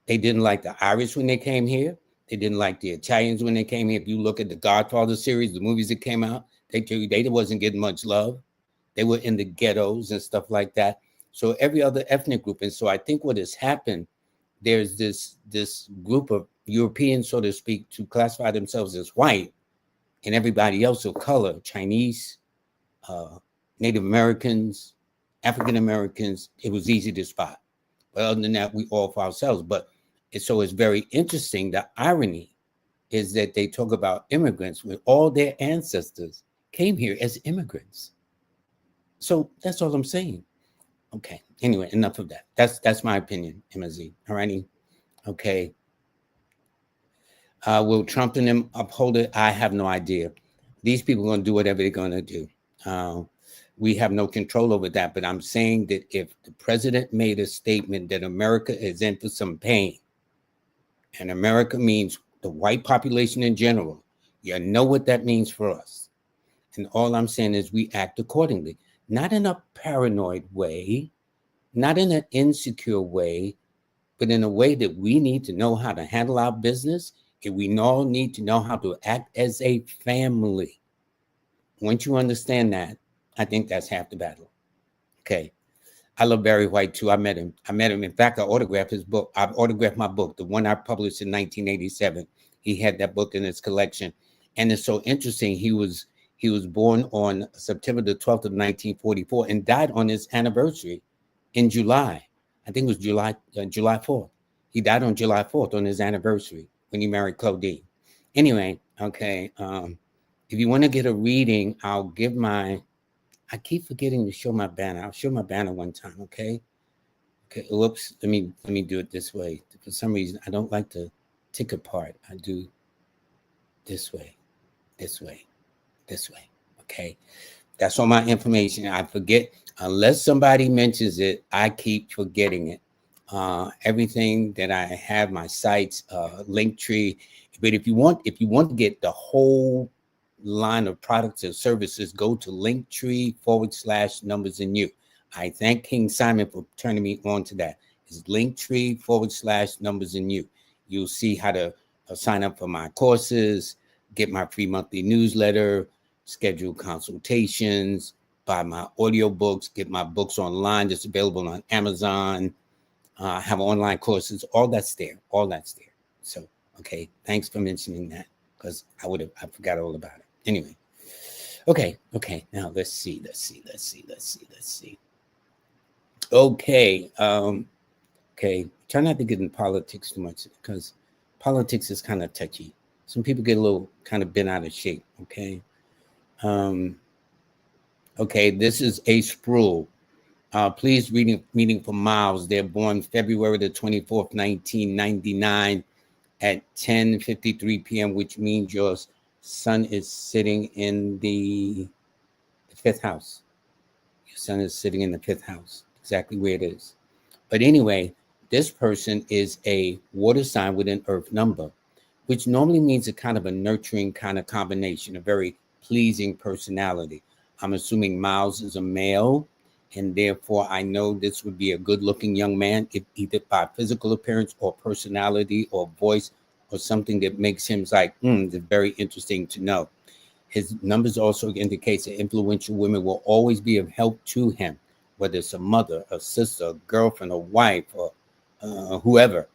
They didn't like the Irish when they came here. They didn't like the Italians when they came here. If you look at the Godfather series, the movies that came out, they tell you they wasn't getting much love. They were in the ghettos and stuff like that. So every other ethnic group. And so I think what has happened, there's this group of Europeans, so to speak, to classify themselves as white, and everybody else of color, Chinese, Native Americans, African Americans, it was easy to spot. But other than that, we all for ourselves. But so it's very interesting. The irony is that they talk about immigrants when all their ancestors came here as immigrants. So that's all I'm saying. Okay. Anyway, enough of that. That's my opinion, MZ. All righty. Okay. Will Trump and them uphold it? I have no idea. These people are going to do whatever they're going to do. We have no control over that. But I'm saying that if the president made a statement that America is in for some pain, and America means the white population in general, you know what that means for us. And all I'm saying is we act accordingly, not in a paranoid way, not in an insecure way, but in a way that we need to know how to handle our business, and we all need to know how to act as a family. Once you understand that, I think that's half the battle. Okay. I love Barry White too. I met him. In fact, I autographed his book. I've autographed my book, the one I published in 1987. He had that book in his collection. And it's so interesting. He was born on September the 12th of 1944 and died on his anniversary in July. I think it was July 4th. He died on July 4th on his anniversary when he married Claudine. Anyway, okay. If you want to get a reading, I'll give I keep forgetting to show my banner. I'll show my banner one time, okay? Okay, whoops. Let me do it this way. For some reason, I don't like the ticker part. I do this way, okay? That's all my information. I forget. Unless somebody mentions it, I keep forgetting it. Everything that I have, my sites, Linktree. But if you want to get the whole line of products and services, go to Linktree/numbers and you. I thank King Simon for turning me on to that. It's Linktree/numbers and you. You'll see how to sign up for my courses, get my free monthly newsletter, schedule consultations, buy my audiobooks, get my books online. It's available on Amazon. Have online courses. All that's there. So, okay. Thanks for mentioning that, because I forgot all about it. Anyway, okay. Now let's see. Okay. Okay. Try not to get in politics too much, because politics is kind of touchy. Some people get a little kind of bent out of shape. Okay. Okay. This is a Sproul. Please reading for Miles. They're born February the 24th, 1999 at 10:53 p.m., which means yours sun is sitting in the 5th house. Your sun is sitting in the 5th house, exactly where it is. But anyway, this person is a water sign with an earth number, which normally means a kind of a nurturing kind of combination, a very pleasing personality. I'm assuming Miles is a male, and therefore I know this would be a good-looking young man, either by physical appearance or personality or voice, or something that makes him like, it's very interesting to know. His numbers also indicates that influential women will always be of help to him, whether it's a mother, a sister, a girlfriend, a wife, or whoever.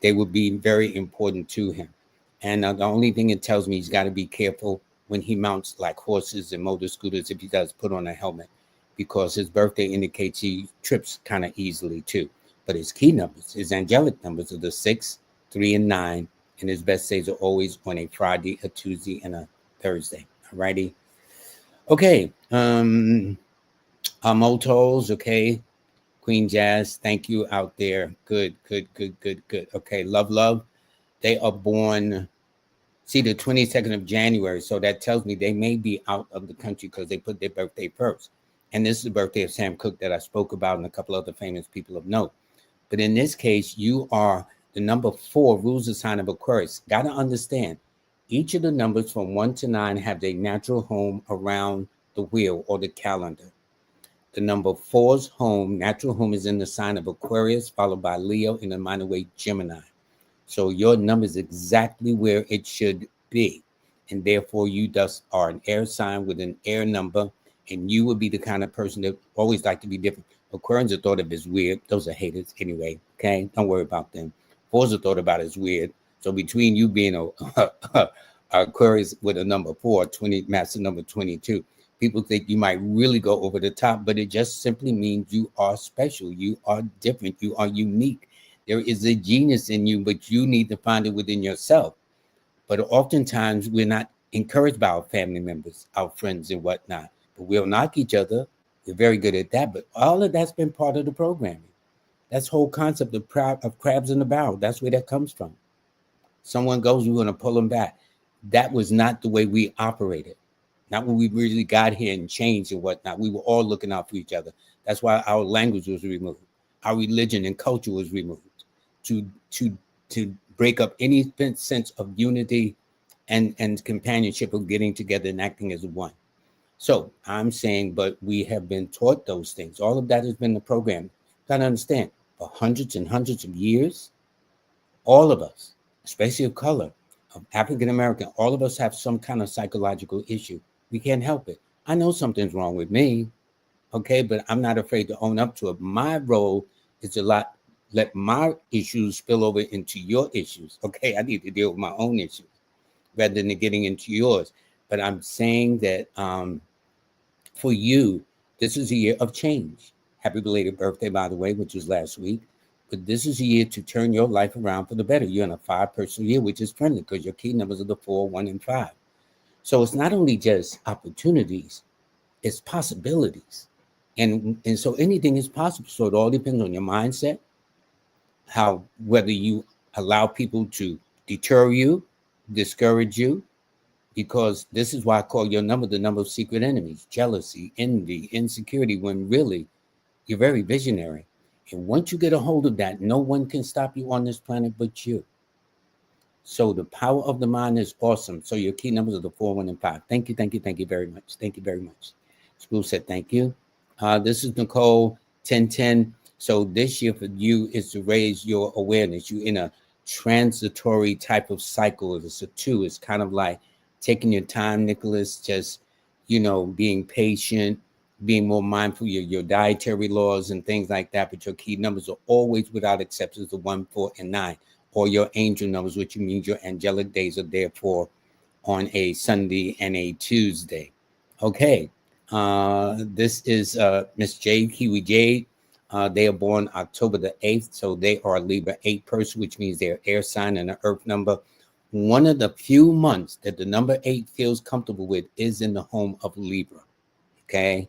they would be very important to him. And the only thing it tells me, he's got to be careful when he mounts like horses and motor scooters if he does put on a helmet, because his birthday indicates he trips kind of easily too. But his key numbers, his angelic numbers, are the 6, 3, and 9. And his best days are always on a Friday, a Tuesday, and a Thursday. All righty. Okay. Motos. Okay. Queen Jazz, thank you out there. Good. Okay. Love. They are born, see, the 22nd of January. So that tells me they may be out of the country because they put their birthday first. And this is the birthday of Sam Cooke that I spoke about and a couple other famous people of note. But in this case, you are the number 4, rules the sign of Aquarius. Got to understand, each of the numbers from 1 to 9 have their natural home around the wheel or the calendar. The number 4's home, natural home, is in the sign of Aquarius, followed by Leo, in the minor way Gemini. So your number is exactly where it should be. And therefore, you thus are an air sign with an air number. And you would be the kind of person that always like to be different. Aquarians are thought of as weird. Those are haters anyway. Okay, don't worry about them. 4s are thought about as weird. So between you being a Aquarius with a number 4, 20, master number 22, people think you might really go over the top, but it just simply means you are special. You are different. You are unique. There is a genius in you, but you need to find it within yourself. But oftentimes we're not encouraged by our family members, our friends, and whatnot. But we'll knock each other. We're very good at that. But all of that's been part of the programming. That's whole concept of crabs in the barrel. That's where that comes from. Someone goes, we want to pull them back. That was not the way we operated. Not when we really got here and changed and whatnot. We were all looking out for each other. That's why our language was removed. Our religion and culture was removed to break up any sense of unity and companionship of getting together and acting as one. So I'm saying, but we have been taught those things. All of that has been the program. Got to understand, for hundreds and hundreds of years, all of us, especially of color, of African American, all of us have some kind of psychological issue. We can't help it. I know something's wrong with me, okay, but I'm not afraid to own up to it. My role is to let my issues spill over into your issues. Okay, I need to deal with my own issues rather than getting into yours. But I'm saying that for you, this is a year of change. Happy belated birthday, by the way, which was last week. But this is a year to turn your life around for the better. You're in a 5 personal year, which is friendly because your key numbers are the 4, 1, and 5. So it's not only just opportunities, it's possibilities. And so anything is possible. So it all depends on your mindset, whether you allow people to deter you, discourage you, because this is why I call your number the number of secret enemies: jealousy, envy, insecurity, when really you're very visionary. And once you get a hold of that, no one can stop you on this planet but you. So the power of the mind is awesome. So your key numbers are the 4, 1, and 5. Thank you very much. Thank you very much. School said thank you. This is Nicole, 1010. So this year for you is to raise your awareness. You're in a transitory type of cycle. It's a 2. It's kind of like taking your time, Nicholas, just, being patient, being more mindful of your dietary laws and things like that. But your key numbers are always, without exceptions, the 1, 4, and 9, or your angel numbers, which means your angelic days are therefore on a Sunday and a Tuesday. Okay. This is Miss Jade, Kiwi Jade. They are born October the 8th, so they are a Libra 8 person, which means they're air sign and an earth number. One of the few months that the number 8 feels comfortable with is in the home of Libra. Okay.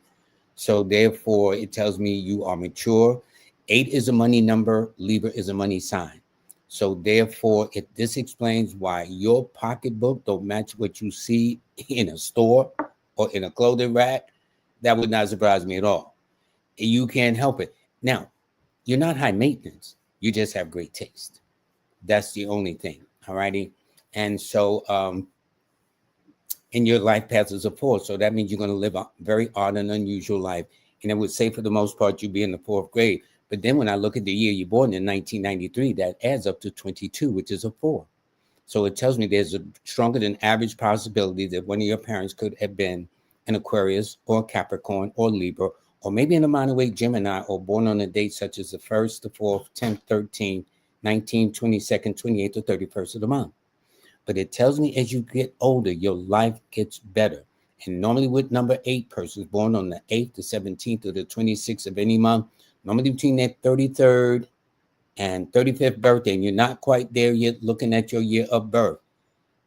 So therefore, it tells me you are mature. 8 is a money number. Libra is a money sign. So therefore, this explains why your pocketbook don't match what you see in a store or in a clothing rack. That would not surprise me at all. You can't help it. Now, you're not high maintenance. You just have great taste. That's the only thing. All righty. And so in your life path is a 4. So that means you're going to live a very odd and unusual life. And I would say for the most part, you'll be in the 4th grade. But then when I look at the year you're born in 1993, that adds up to 22, which is a 4. So it tells me there's a stronger than average possibility that one of your parents could have been an Aquarius or Capricorn or Libra, or maybe in a minor way Gemini, or born on a date such as the 1st, the 4th, 10th, 13th, 19th, 22nd, 28th, or 31st of the month. But it tells me as you get older, your life gets better. And normally with number 8 persons born on the 8th, the 17th, or the 26th of any month, normally between that 33rd and 35th birthday, and you're not quite there yet looking at your year of birth,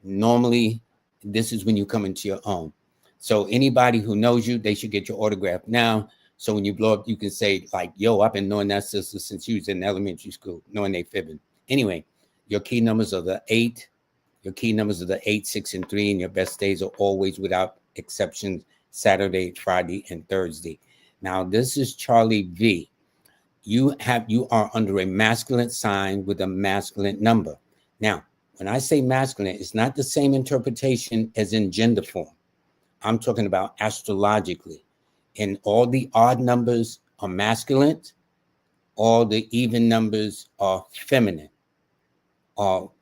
normally this is when you come into your own. So anybody who knows you, they should get your autograph now. So when you blow up, you can say like, yo, I've been knowing that sister since she was in elementary school, knowing they fibbing. Anyway, your key numbers are the 8. Your key numbers are the 8, 6, and 3, and your best days are always, without exceptions, Saturday, Friday, and Thursday. Now, this is Charlie V. You are under a masculine sign with a masculine number. Now, when I say masculine, it's not the same interpretation as in gender form. I'm talking about astrologically. And all the odd numbers are masculine, all the even numbers are feminine.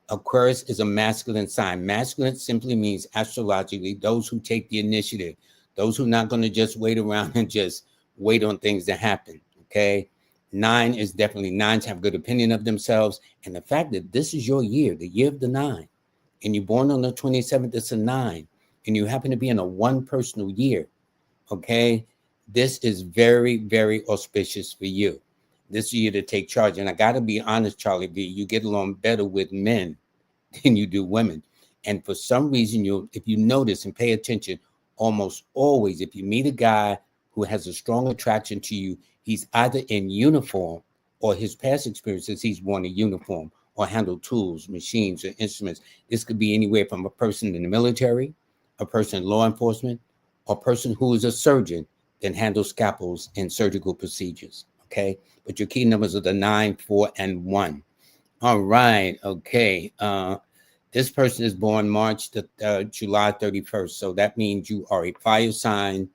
Aquarius is a masculine sign. Masculine simply means astrologically those who take the initiative, those who are not going to just wait around and just wait on things to happen. Okay. 9 is definitely, 9s have good opinion of themselves. And the fact that this is your year, the year of the 9, and you're born on the 27th, it's a 9, and you happen to be in a 1 personal year. Okay. This is very, very auspicious for you. This year to take charge. And I got to be honest, Charlie V, you get along better with men than you do women. And for some reason, if you notice and pay attention, almost always, if you meet a guy who has a strong attraction to you, he's either in uniform or his past experiences, he's worn a uniform or handled tools, machines, or instruments. This could be anywhere from a person in the military, a person in law enforcement, or a person who is a surgeon that handles scalpels and surgical procedures. Okay. But your key numbers are the 9, 4, and 1. All right. Okay. This person is born July 31st. So that means you are a fire sign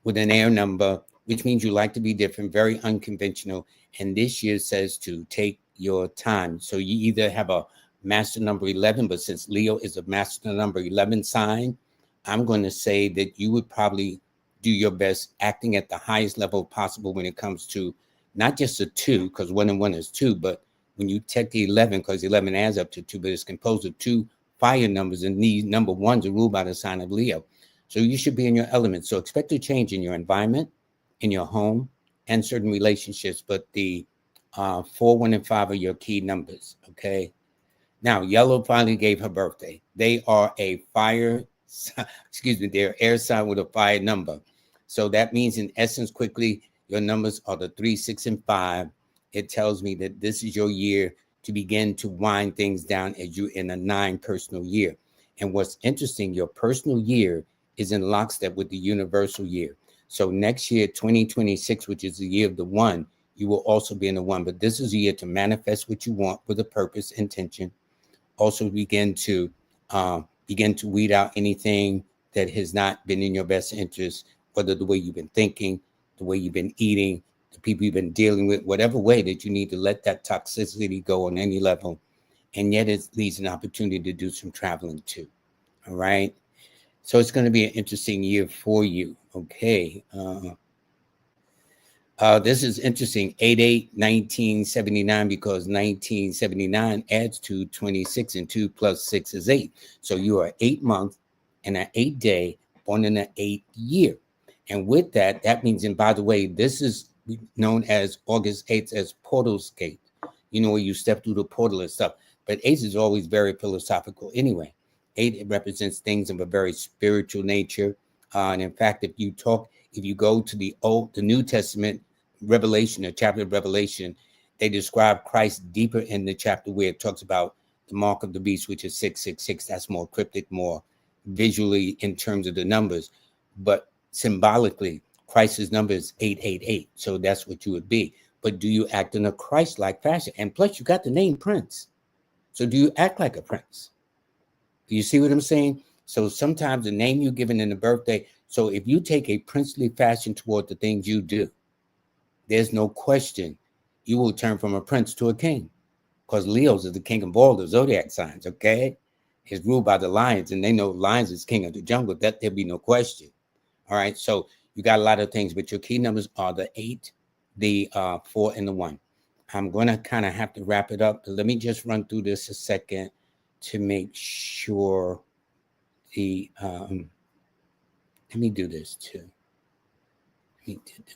with an air number, which means you like to be different, very unconventional. And this year says to take your time. So you either have a master number 11, but since Leo is a master number 11 sign, I'm going to say that you would probably do your best acting at the highest level possible when it comes to not just a 2, because 1 and 1 is 2, but when you take the 11, because 11 adds up to 2, but it's composed of 2 fire numbers, and these number 1s are ruled by the sign of Leo. So you should be in your element. So expect a change in your environment, in your home, and certain relationships. But the 4, 1, and 5 are your key numbers. Okay. Now, Yellow finally gave her birthday. They are a fire, they're air sign with a fire number. So that means, in essence, quickly, your numbers are the 3, 6, and 5. It tells me that this is your year to begin to wind things down as you're in a 9 personal year. And what's interesting, your personal year is in lockstep with the universal year. So next year, 2026, which is the year of the 1, you will also be in the 1. But this is a year to manifest what you want with a purpose, intention. Also begin to weed out anything that has not been in your best interest, whether the way you've been thinking, the way you've been eating, the people you've been dealing with, whatever way that you need to let that toxicity go on any level. And yet it leaves an opportunity to do some traveling too. All right. So it's going to be an interesting year for you. Okay. This is interesting. 8/8/1979, because 1979 adds to 26, and 2 plus 6 is 8. So you are 8 month and an 8 day born in an 8 year. And with that, that means, and by the way, this is known as August 8th as Portal's Gate, where you step through the portal and stuff. But 8 is always very philosophical anyway. 8, it represents things of a very spiritual nature. And in fact, if you go to the New Testament, Revelation, a chapter of Revelation, they describe Christ deeper in the chapter where it talks about the mark of the beast, which is 666. That's more cryptic, more visually in terms of the numbers. But symbolically, Christ's number is 888. So that's what you would be. But do you act in a Christ-like fashion? And plus, you got the name Prince. So do you act like a prince? Do you see what I'm saying? So sometimes the name you're given in the birthday. So if you take a princely fashion toward the things you do, there's no question you will turn from a prince to a king, because Leo's is the king of all the zodiac signs. Okay. It's ruled by the lions, and they know lions is king of the jungle. That there'll be no question. All right. So you got a lot of things, but your key numbers are the 8, the 4, and the 1. I'm going to kind of have to wrap it up, but let me just run through this a second to make sure let me do this too.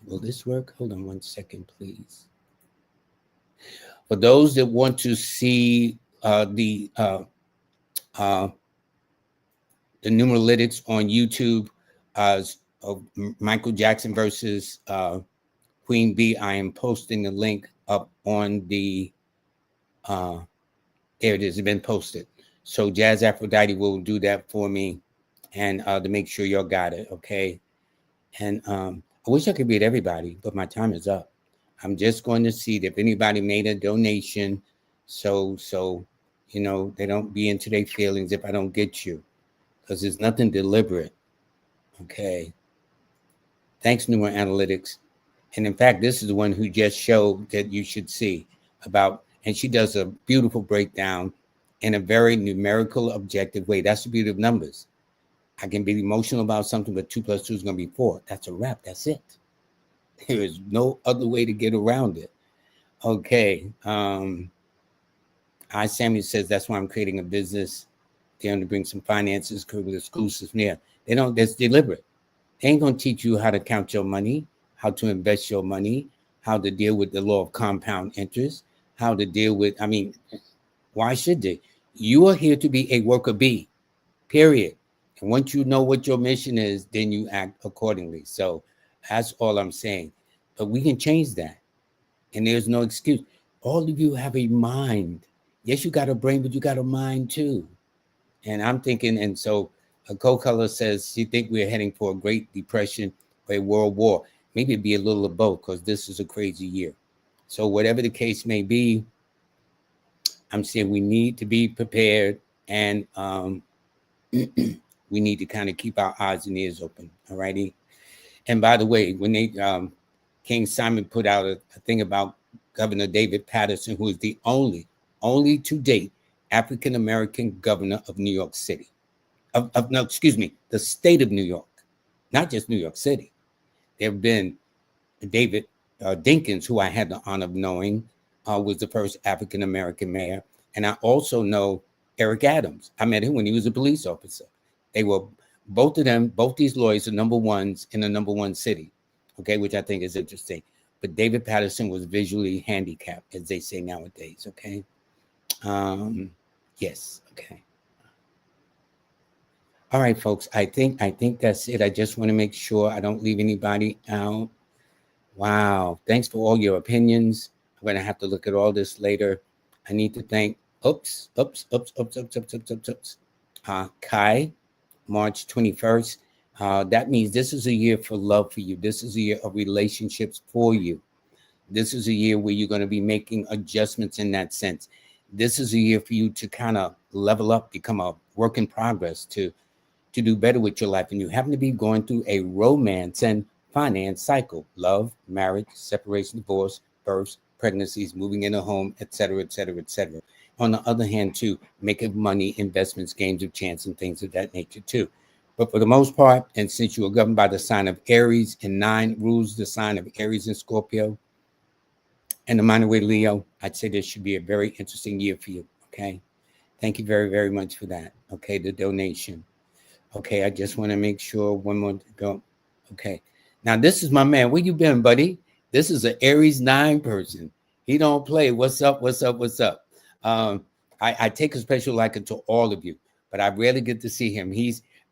Will this work? Hold on one second, please. For those that want to see the numeralytics on YouTube of Michael Jackson versus Queen Bee, I am posting the link up on the there it is. It's been posted. So Jazz Aphrodite will do that for me, and to make sure y'all got it, okay? And I wish I could read everybody, but my time is up. I'm just going to see if anybody made a donation, so you know they don't be into their feelings if I don't get you, because there's nothing deliberate. Okay. Thanks, Newer Analytics. And in fact, this is the one who just showed that you should see about, and she does a beautiful breakdown in a very numerical, objective way. That's the beauty of numbers. I can be emotional about something, but 2 + 2 is going to be 4. That's a wrap. That's it. There is no other way to get around it. Okay. Samuel says that's why I'm creating a business. They're going to bring some finances, with exclusives near. They don't, that's deliberate. They ain't going to teach you how to count your money, how to invest your money, how to deal with the law of compound interest, how to deal with, I mean, why should they? You are here to be a worker bee, period. And once you know what your mission is, then you act accordingly. So that's all I'm saying. But we can change that. And there's no excuse. All of you have a mind. Yes, you got a brain, but you got a mind too. And I'm thinking, and so Co-Color says she think we're heading for a Great Depression or a world war. Maybe it'd be a little of both, because this is a crazy year. So whatever the case may be, I'm saying we need to be prepared, and we need to kind of keep our eyes and ears open. All righty. And by the way, when they King Simon put out a thing about Governor David Patterson, who is the only to date African American governor of New York City. The state of New York, not just New York City. There have been David Dinkins, who I had the honor of knowing, was the first African American mayor. And I also know Eric Adams. I met him when he was a police officer. They were, both of them, both these lawyers are number ones in the number one city, okay, which I think is interesting. But David Patterson was visually handicapped, as they say nowadays, okay? Yes, okay. All right, folks, I think that's it. I just want to make sure I don't leave anybody out. Wow, thanks for all your opinions. I'm going to have to look at all this later. I need to thank, Kai, March 21st. That means this is a year for love for you. This is a year of relationships for you. This is a year where you're going to be making adjustments in that sense. This is a year for you to kind of level up, become a work in progress, to do better with your life. And you happen to be going through a romance and finance cycle: love, marriage, separation, divorce, births, pregnancies, moving in a home, etc., etc., etc. On the other hand, too, making money, investments, games of chance, and things of that nature, too. But for the most part, and since you are governed by the sign of Aries, and 9 rules the sign of Aries and Scorpio, and the minor way Leo, I'd say this should be a very interesting year for you, okay? Thank you very, very much for that, okay, the donation. Okay, I just want to make sure one more to go. Okay, now this is my man. Where you been, buddy? This is an Aries 9 person. He don't play. What's up? What's up? What's up? I take a special liking to all of you, but I rarely get to see him.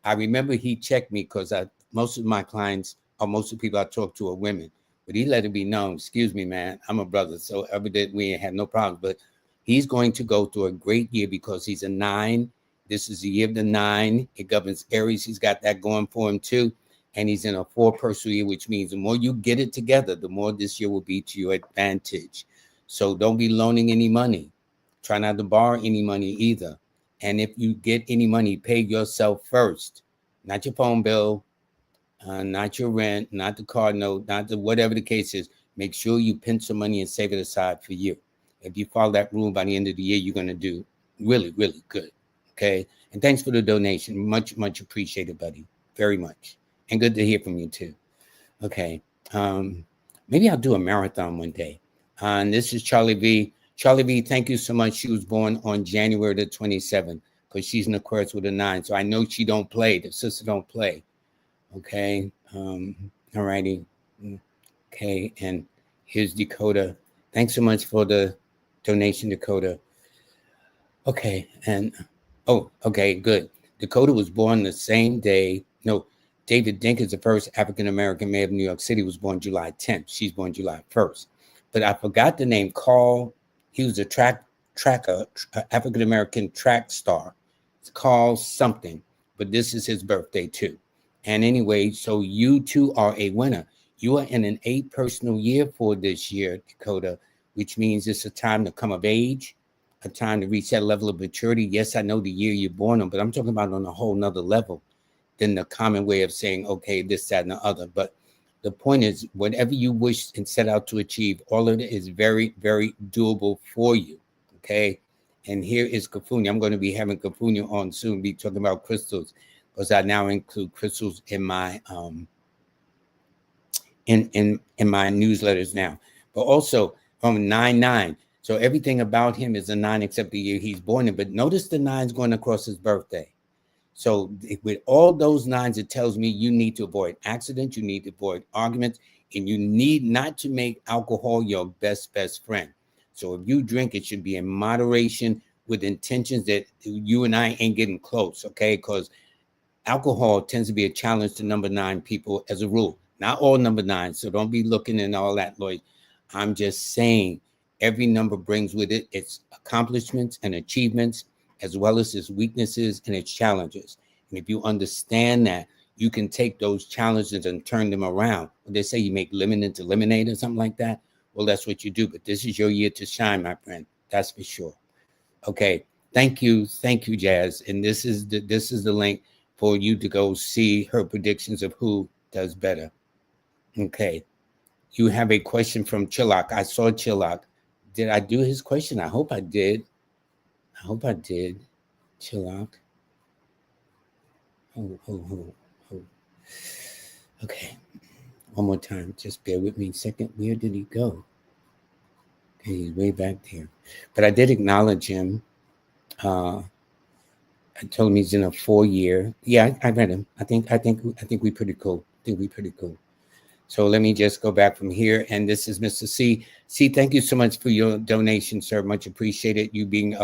I remember he checked me because most of my clients, or most of the people I talk to, are women. But he let it be known, excuse me, man, I'm a brother, so evident we ain't had no problems. But he's going to go through a great year because he's a 9. This is the year of the 9. It governs Aries. He's got that going for him too. And he's in a 4 personal year, which means the more you get it together, the more this year will be to your advantage. So don't be loaning any money. Try not to borrow any money either. And if you get any money, pay yourself first. Not your phone bill, not your rent, not the car note, not the whatever the case is. Make sure you pinch some money and save it aside for you. If you follow that rule by the end of the year, you're going to do really, really good. Okay. And thanks for the donation. Much, much appreciated, buddy. Very much. And good to hear from you too. Okay. Maybe I'll do a marathon one day. And this is Charlie V. Charlie V, thank you so much. She was born on January the 27th because she's an Aquarius with a 9. So I know she don't play. The sister don't play. Okay. All righty. Okay. And here's Dakota. Thanks so much for the donation, Dakota. Okay. And, oh, okay, good. Dakota was born the same day. No, David Dinkins, the first African-American mayor of New York City, was born July 10th. She's born July 1st. But I forgot the name. Carl, he was a African-American track star. It's Carl something, but this is his birthday too. And anyway, so you two are a winner. You are in an 8 personal year for this year, Dakota, which means it's a time to come of age, a time to reach that level of maturity. Yes, I know the year you're born on, but I'm talking about on a whole nother level than the common way of saying, okay, this, that, and the other. But the point is, whatever you wish and set out to achieve, all of it is very, very doable for you. Okay. And here is Kafunya. I'm going to be having Kafunya on soon, be talking about crystals, because I now include crystals in my in my newsletters now. But also from 9-9. So everything about him is a 9 except the year he's born in. But notice the 9's going across his birthday. So with all those 9s, it tells me you need to avoid accidents, you need to avoid arguments, and you need not to make alcohol your best friend. So if you drink, it should be in moderation with intentions that you and I ain't getting close, okay? Because alcohol tends to be a challenge to number 9 people as a rule. Not all number 9s, so don't be looking and all that, Lloyd. I'm just saying every number brings with it its accomplishments and achievements, as well as its weaknesses and its challenges. And if you understand that, you can take those challenges and turn them around. When they say you make lemon into lemonade or something like that, well, that's what you do. But this is your year to shine, my friend. That's for sure. Okay. Thank you, Jazz. And this is the link for you to go see her predictions of who does better. Okay. You have a question from Chillock. I saw Chillock. Did I do his question? I hope I did. Chillock. Oh. Okay. One more time. Just bear with me a second. Where did he go? Okay, he's way back there. But I did acknowledge him. I told him he's in a 4-year. Yeah, I read him. I think we're pretty cool. So let me just go back from here. And this is Mr. C. C, thank you so much for your donation, sir. Much appreciated. You being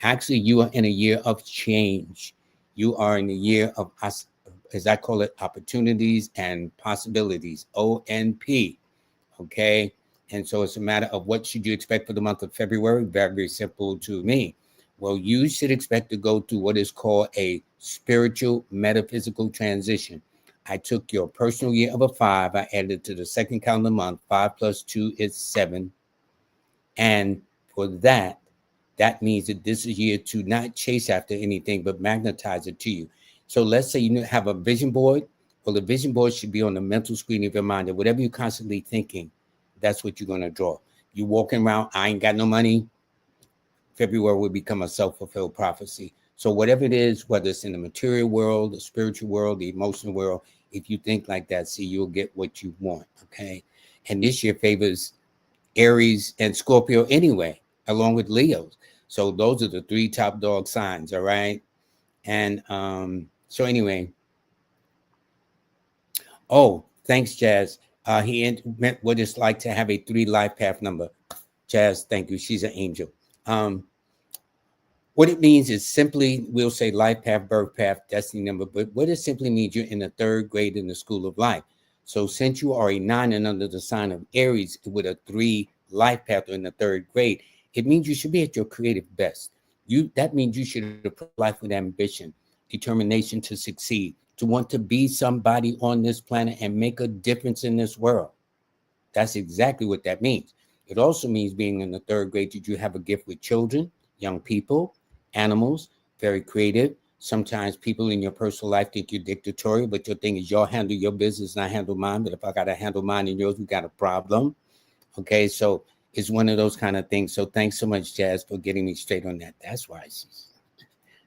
actually, you are in a year of change. You are in a year of, as I call it, opportunities and possibilities. ONP. Okay. And so it's a matter of what should you expect for the month of February? Very, very simple to me. Well, you should expect to go through what is called a spiritual metaphysical transition. I took your personal year of a 5. I added it to the second calendar month. 5 plus 2 is 7. And for that means that this is year to not chase after anything, but magnetize it to you. So let's say you have a vision board. Well, the vision board should be on the mental screen of your mind. That whatever you're constantly thinking, that's what you're going to draw. You walking around, I ain't got no money. February will become a self-fulfilled prophecy. So whatever it is, whether it's in the material world, the spiritual world, the emotional world, if you think like that, see, you'll get what you want, okay? And this year favors Aries and Scorpio anyway, along with Leos. So those are the 3 top dog signs, all right? And so anyway. Oh, thanks, Jazz. He meant what it's like to have a 3 life path number. Jazz, thank you. She's an angel. What it means is simply, we'll say life path, birth path, destiny number, but what it simply means, you're in the 3rd grade in the school of life. So since you are a 9 and under the sign of Aries with a 3 life path in the 3rd grade, it means you should be at your creative best. That means you should approach life with ambition, determination to succeed, to want to be somebody on this planet and make a difference in this world. That's exactly what that means. It also means being in the 3rd grade that you have a gift with children, young people, animals, very creative. Sometimes people in your personal life think you're dictatorial, but your thing is y'all handle your business and I handle mine. But if I got to handle mine and yours, we got a problem. Okay, so it's one of those kind of things. So thanks so much, Jazz, for getting me straight on that. That's why.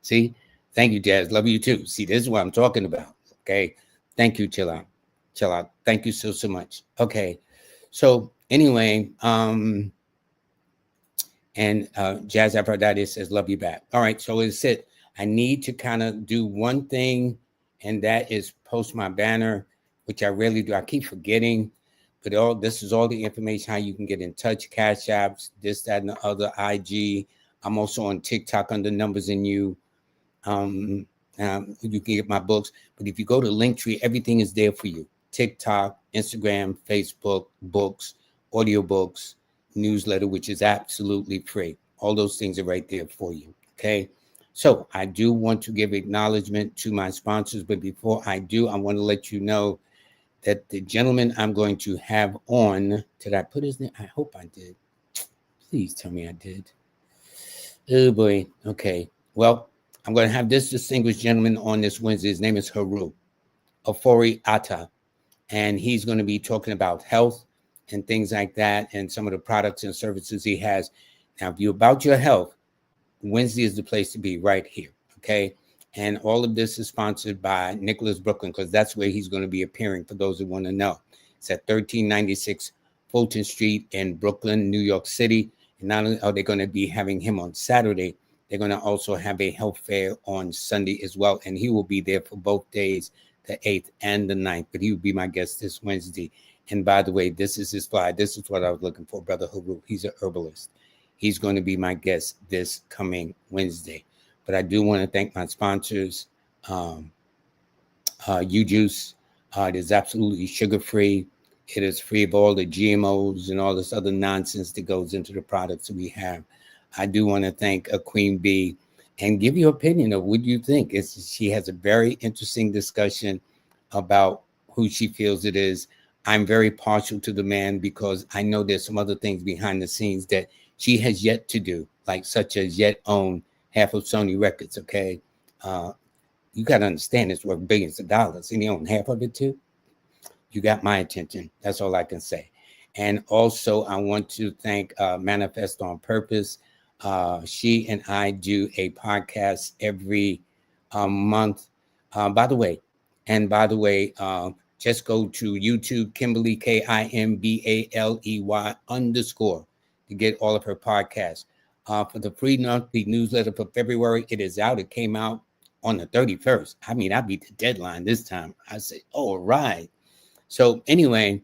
See, thank you, Jazz. Love you too. See, this is what I'm talking about. Okay, thank you, Chill out. Thank you so much. Okay, so anyway, and Jazz Aphrodite says, love you back. All right, so it's it. I need to kind of do one thing, and that is post my banner, which I rarely do. I keep forgetting, but all this is all the information, how you can get in touch, cash apps, this, that, and the other, IG. I'm also on TikTok under Numbers in You. You can get my books, but if you go to Linktree, everything is there for you. TikTok, Instagram, Facebook, books, audiobooks, newsletter, which is absolutely free. All those things are right there for you. Okay. So I do want to give acknowledgement to my sponsors, but before I do, I want to let you know that the gentleman I'm going to have on, did I put his name? I hope I did. Please tell me I did. Oh boy. Okay. Well, I'm going to have this distinguished gentleman on this Wednesday. His name is Haru Ofori Atta, and he's going to be talking about health and things like that and some of the products and services he has. Now, if you're about your health, Wednesday is the place to be, right here, okay? And all of this is sponsored by Nicholas Brooklyn, because that's where he's going to be appearing, for those who want to know. It's at 1396 Fulton Street in Brooklyn, New York City. And not only are they going to be having him on Saturday, they're going to also have a health fair on Sunday as well. And he will be there for both days, the 8th and the 9th. But he will be my guest this Wednesday. And by the way, this is his flyer. This is what I was looking for, Brother Haru. He's an herbalist. He's going to be my guest this coming Wednesday. But I do want to thank my sponsors, U-Juice. It is absolutely sugar-free. It is free of all the GMOs and all this other nonsense that goes into the products that we have. I do want to thank Queen Bee and give your opinion of what you think. She has a very interesting discussion about who she feels it is. I'm very partial to the man because I know there's some other things behind the scenes that she has yet to do, like such as yet own half of Sony Records, okay? You got to understand it's worth billions of dollars, and you own half of it too? You got my attention. That's all I can say. And also, I want to thank Manifest on Purpose. She and I do a podcast every month. By the way, just go to YouTube, Kimberly, KIMBALEY _ to get all of her podcasts. For the free monthly newsletter for February, it is out. It came out on the 31st. I mean, I beat the deadline this time. I say, all right. So anyway,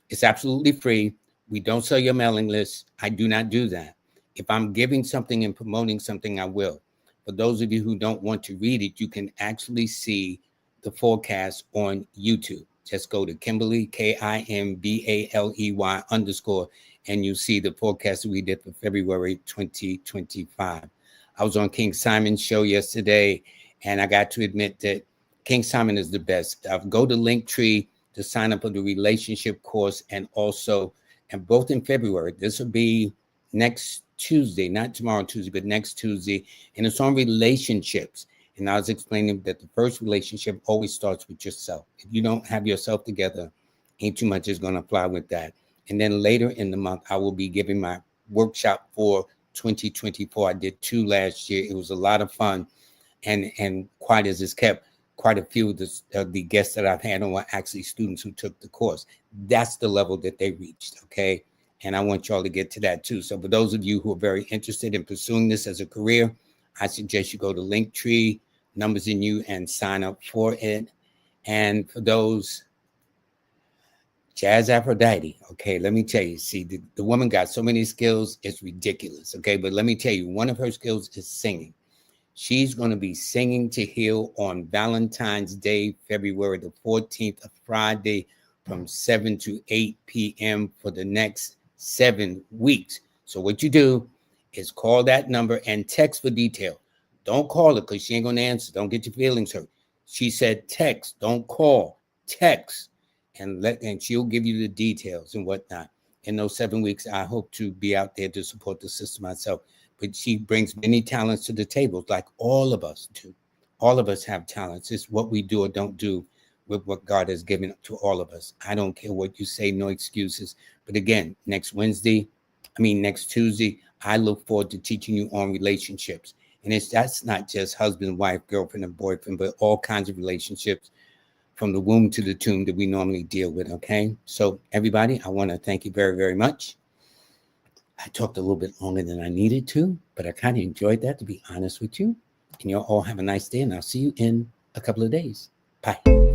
it's absolutely free. We don't sell your mailing list. I do not do that. If I'm giving something and promoting something, I will. For those of you who don't want to read it, you can actually see the forecast on YouTube. Just go to Kimberly, KIMBALEY _ and you see the forecast that we did for February 2025. I was on King Simon's show yesterday, and I got to admit that King Simon is the best. Go to Linktree to sign up for the relationship course, and both in February. This will be next Tuesday, not tomorrow Tuesday, but next Tuesday, and it's on relationships. And I was explaining that the first relationship always starts with yourself. If you don't have yourself together, ain't too much is going to fly with that. And then later in the month, I will be giving my workshop for 2024. I did 2 last year. It was a lot of fun. And quite as it's kept, quite a few of the guests that I've had on were actually students who took the course. That's the level that they reached, okay? And I want y'all to get to that too. So for those of you who are very interested in pursuing this as a career, I suggest you go to Linktree, Numbers in You, and sign up for it. And for those, Jazz Aphrodite, okay, let me tell you, see, the woman got so many skills, it's ridiculous, okay? But let me tell you, one of her skills is singing. She's going to be singing to heal on Valentine's Day, February the 14th, a Friday, from 7 to 8 p.m. for the next 7 weeks. So what you do is call that number and text for detail. Don't call her because she ain't going to answer. Don't get your feelings hurt. She said text, don't call, text, and she'll give you the details and whatnot. In those 7 weeks, I hope to be out there to support the sister myself. But she brings many talents to the table, like all of us do. All of us have talents. It's what we do or don't do with what God has given to all of us. I don't care what you say, no excuses. But again, next Tuesday, I look forward to teaching you on relationships. And that's not just husband, wife, girlfriend, and boyfriend, but all kinds of relationships, from the womb to the tomb that we normally deal with. Okay. So everybody, I want to thank you very, very much. I talked a little bit longer than I needed to, but I kind of enjoyed that, to be honest with you. And you'll all have a nice day, and I'll see you in a couple of days. Bye.